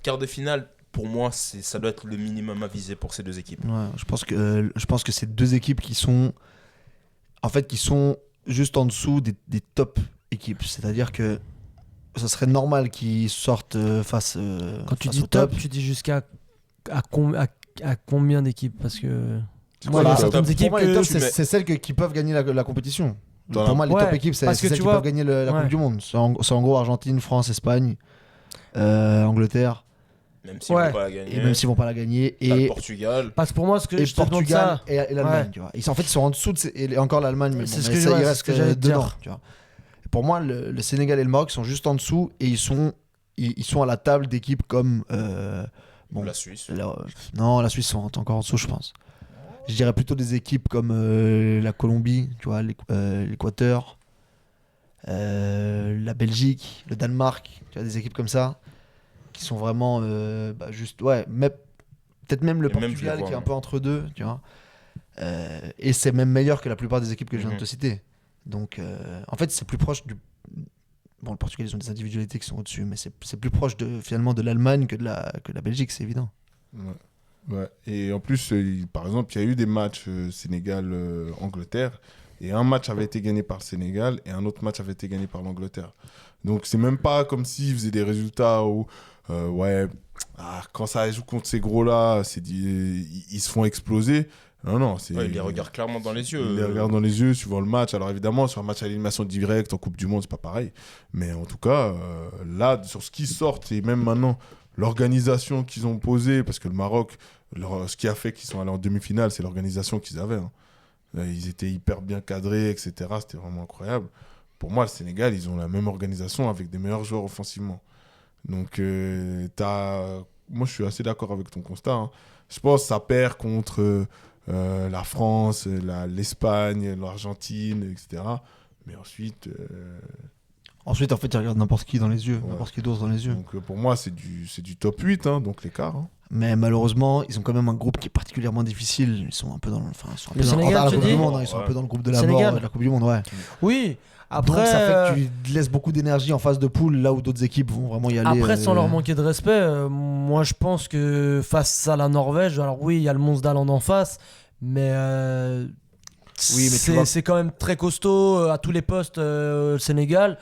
quart de finale, pour moi, ça doit être le minimum à viser pour ces deux équipes. ouais, je pense que c'est deux équipes qui sont juste en dessous des top équipes. C'est-à-dire que ça serait normal qu'ils sortent face Quand tu face dis au top, tu dis jusqu'à à combien d'équipes? Parce que quoi, il y a les certaines top équipes Pour moi, les que top, tu mets- c'est celles qui peuvent gagner la compétition. Dans Pour moi, les Ouais, top équipes, c'est parce que celles tu qui vois- peuvent gagner la ouais. Coupe du Monde. C'est en gros Argentine, France, Espagne, Angleterre. Même s'ils Ouais. vont pas la gagner. Et même s'ils vont pas la gagner. T'as le Et Portugal. parce que pour moi, ce que je te demande Portugal ça, et l'Allemagne. Ouais. Tu vois. En fait, ils sont en dessous et encore l'Allemagne. Mais C'est bon, ce mais que ça, ouais, il c'est reste ce que j'allais te dire. dedans. Tu vois. Pour moi, le Sénégal et le Maroc sont juste en dessous et ils sont à la table d'équipes comme. Bon, La Suisse. non, la Suisse sont encore en dessous, je pense. Je dirais plutôt des équipes comme la Colombie, tu vois, l'Équateur, la Belgique, le Danemark, tu vois, des équipes comme ça qui sont vraiment juste, ouais, mais peut-être même le Et même, je les Portugal vois, qui est un moi. peu entre deux, tu vois. Et c'est même meilleur que la plupart des équipes que je viens de Mhm. te citer. Donc, en fait, c'est plus proche du. Bon, le Portugal, ils ont des individualités qui sont au-dessus, mais c'est plus proche finalement de l'Allemagne que de la Belgique, c'est évident. Ouais. Ouais. Et en plus, par exemple, il y a eu des matchs Sénégal-Angleterre. Et un match avait été gagné par le Sénégal et un autre match avait été gagné par l'Angleterre. Donc, c'est même pas comme s'ils faisaient des résultats où, quand ça joue contre ces gros-là, ils se font exploser. Non, non. Ouais, ils les regardent clairement dans les yeux. Ils les regardent dans les yeux suivant le match. Alors, évidemment, sur un match à élimination directe en Coupe du Monde, c'est pas pareil. Mais en tout cas, là, sur ce qui sort, et même maintenant, l'organisation qu'ils ont posée, parce que le Maroc, ce qui a fait qu'ils sont allés en demi-finale, c'est l'organisation qu'ils avaient. Hein. Là, ils étaient hyper bien cadrés, etc. C'était vraiment incroyable. Pour moi, le Sénégal, ils ont la même organisation avec des meilleurs joueurs offensivement. Donc, moi, je suis assez d'accord avec ton constat. Hein. Je pense que ça perd contre la France, l'Espagne, l'Argentine, etc. Mais ensuite, Ensuite, en fait, ils regardent n'importe qui dans les yeux, Ouais. n'importe qui d'autre dans les yeux. donc pour moi, c'est du top 8, hein, donc l'écart. Hein. Mais malheureusement, ils ont quand même un groupe qui est particulièrement difficile. Ils sont un peu dans le. Enfin, ils sont un Le peu dans, Sénégal, à la tu Coupe dis du Monde, hein, ils sont Ouais. un peu dans le groupe de la Sénégal. mort de la Coupe du Monde, ouais. Oui, après. Donc ça fait que tu laisses beaucoup d'énergie en phase de poule, là où d'autres équipes vont vraiment y aller. Après, sans leur manquer de respect, moi je pense que face à la Norvège, alors oui, il y a le monstre d'Haaland en face, mais, Oui, mais tu vois- c'est quand même très costaud à tous les postes, le Sénégal.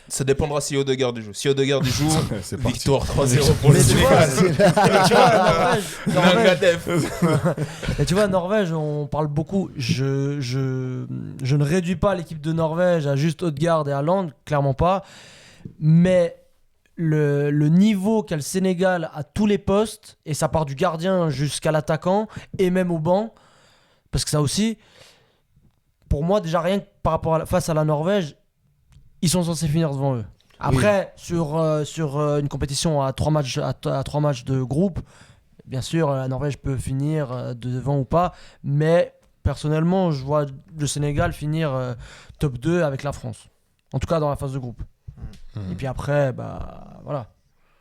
Ça dépendra si Odegaard joue. Si Odegaard joue, C'est parti. victoire 3-0 pour le Mais tu vois, Sénégal. mais tu vois, Norvège, Nangadef. et tu vois, Norvège, on parle beaucoup. Je ne réduis pas l'équipe de Norvège à juste Odegaard et Haaland, clairement pas. Mais le niveau qu'a le Sénégal à tous les postes, et ça part du gardien jusqu'à l'attaquant, et même au banc, parce que ça aussi, pour moi, déjà rien que par rapport face à la Norvège, ils sont censés finir devant eux. Après, sur une compétition à 3 matchs, à 3 matchs de groupe, bien sûr, la Norvège peut finir devant ou pas, mais personnellement, je vois le Sénégal finir top 2 avec la France. En tout cas, dans la phase de groupe. Et puis après, bah voilà.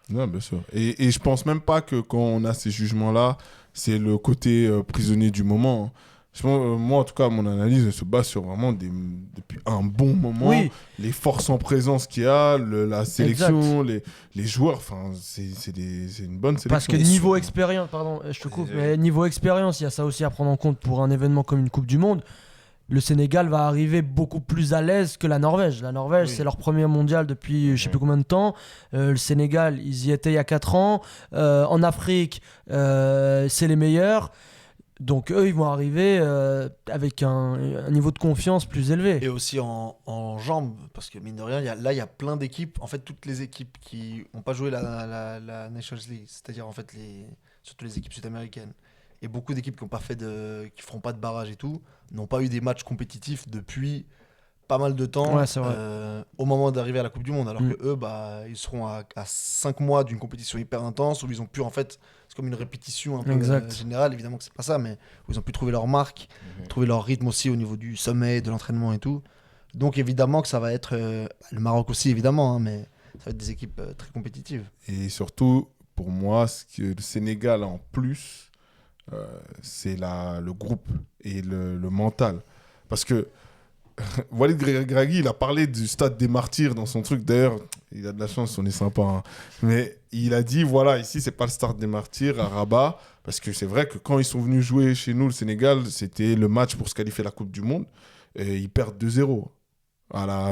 Non, bien sûr. Et je pense même pas que quand on a ces jugements-là, c'est le côté prisonnier du moment. Hein. Je pense, moi, en tout cas, mon analyse se base sur vraiment depuis un bon moment, Oui. les forces en présence qu'il y a, la sélection, les joueurs. Enfin, c'est une bonne sélection. Parce que niveau expérience, pardon, je te coupe, mais niveau expérience, il y a ça aussi à prendre en compte pour un événement comme une Coupe du Monde. Le Sénégal va arriver beaucoup plus à l'aise que la Norvège. La Norvège, c'est leur premier mondial depuis je sais plus combien de temps. Le Sénégal, ils y étaient il y a 4 ans. En Afrique, c'est les meilleurs. Donc eux, ils vont arriver avec un niveau de confiance plus élevé. Et aussi en jambes, parce que mine de rien, il y a plein d'équipes. En fait, toutes les équipes qui n'ont pas joué la Nations League, c'est-à-dire en fait surtout les équipes sud-américaines, et beaucoup d'équipes qui feront pas de barrage et tout, n'ont pas eu des matchs compétitifs depuis pas mal de temps, Ouais, c'est vrai. au moment d'arriver à la Coupe du Monde. Alors que eux, ils seront à 5 mois d'une compétition hyper intense où ils ont pu, en fait, c'est comme une répétition un peu Exact. générale, évidemment que c'est pas ça, mais où ils ont pu trouver leur marque, trouver leur rythme aussi au niveau du sommet, de l'entraînement et tout. Donc évidemment que ça va être le Maroc aussi, évidemment, hein, mais ça va être des équipes très compétitives. Et surtout, pour moi, ce que le Sénégal a en plus, c'est le groupe et le mental. Parce que Walid Regragui, il a parlé du stade des martyrs dans son truc. D'ailleurs, il a de la chance, on est sympa. Hein. Mais il a dit, voilà, ici, c'est pas le stade des martyrs à Rabat. Parce que c'est vrai que quand ils sont venus jouer chez nous, le Sénégal, c'était le match pour se qualifier à la Coupe du Monde. Et ils perdent 2-0.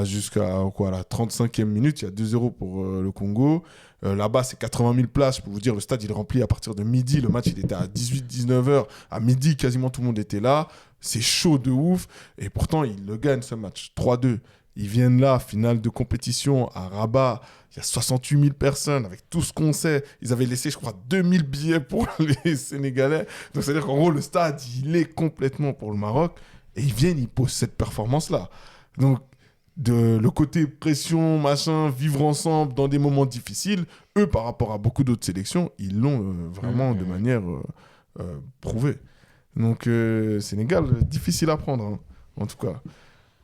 Jusqu'à la 35e minute, il y a 2-0 pour le Congo. Là-bas, c'est 80 000 places. Je peux vous dire, le stade, il est rempli à partir de midi. Le match, il était à 18-19 h. À midi, quasiment tout le monde était là. C'est chaud de ouf. Et pourtant, ils le gagnent, ce match. 3-2. Ils viennent là, finale de compétition à Rabat. Il y a 68 000 personnes avec tout ce qu'on sait. Ils avaient laissé, je crois, 2000 billets pour les Sénégalais. Donc, c'est-à-dire qu'en gros, le stade, il est complètement pour le Maroc. Et ils viennent, ils posent cette performance-là. Donc, le côté pression, machin, vivre ensemble dans des moments difficiles, eux, par rapport à beaucoup d'autres sélections, ils l'ont vraiment de manière prouvée. Donc, Sénégal, difficile à prendre, hein, en tout cas.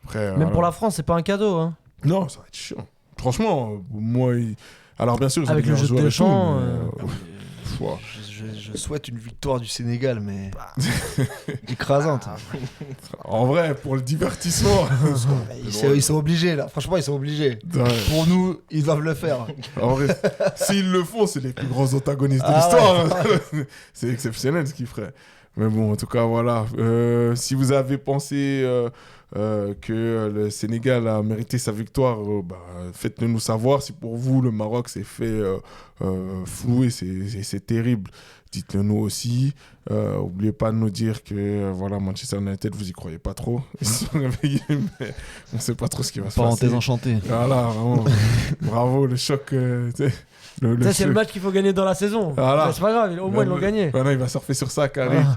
Après, Même pour la France, c'est pas un cadeau. Hein. Non, ça va être chiant. Franchement, moi... Alors, bien sûr, ils ont Avec des le meilleurs jeu de joueurs et Deschamps, tout, mais, ouah. Je souhaite une victoire du Sénégal, mais écrasante. En vrai, pour le divertissement... Ils sont obligés, là. Franchement, ils sont obligés. Ouais. Pour nous, ils doivent le faire. En vrai, s'ils le font, c'est les plus grands antagonistes de Ah l'histoire. Hein. C'est exceptionnel ce qu'ils feraient. Mais bon, en tout cas, voilà. Si vous avez pensé que le Sénégal a mérité sa victoire, faites-le nous savoir. Si pour vous, le Maroc s'est fait flouer, c'est terrible. Dites-le nous aussi. N'oubliez pas de nous dire que Manchester United, vous y croyez pas trop. Ils se sont réveillés, mais on ne sait pas trop ce qui va se passer. Parenthèse enchantée. Voilà, vraiment. Bravo, le choc. Tu sais, Ça, c'est le choc. match qu'il faut gagner dans la saison. Voilà. Mais c'est pas grave, au moins ils l'ont gagné. Voilà, il va surfer sur ça, Karim.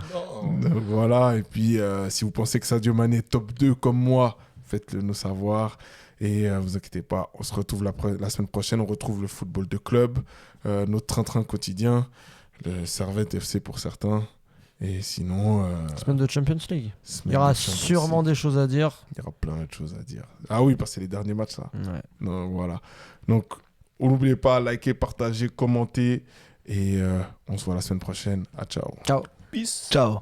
Donc, voilà, et puis si vous pensez que Sadio Mané est top 2 comme moi, faites-le nous savoir. Et vous inquiétez pas, on se retrouve la semaine prochaine. On retrouve le football de club, notre train-train quotidien, le Servette FC pour certains. Et sinon. Semaine de Champions League. semaine Il y aura de Champions sûrement League. des choses à dire. Il y aura plein de choses à dire. Ah oui, parce que c'est les derniers matchs, ça. Ouais. Donc, voilà. Donc, n'oubliez pas, likez, partagez, commentez. Et on se voit la semaine prochaine. À ciao. Ciao. Peace. Ciao.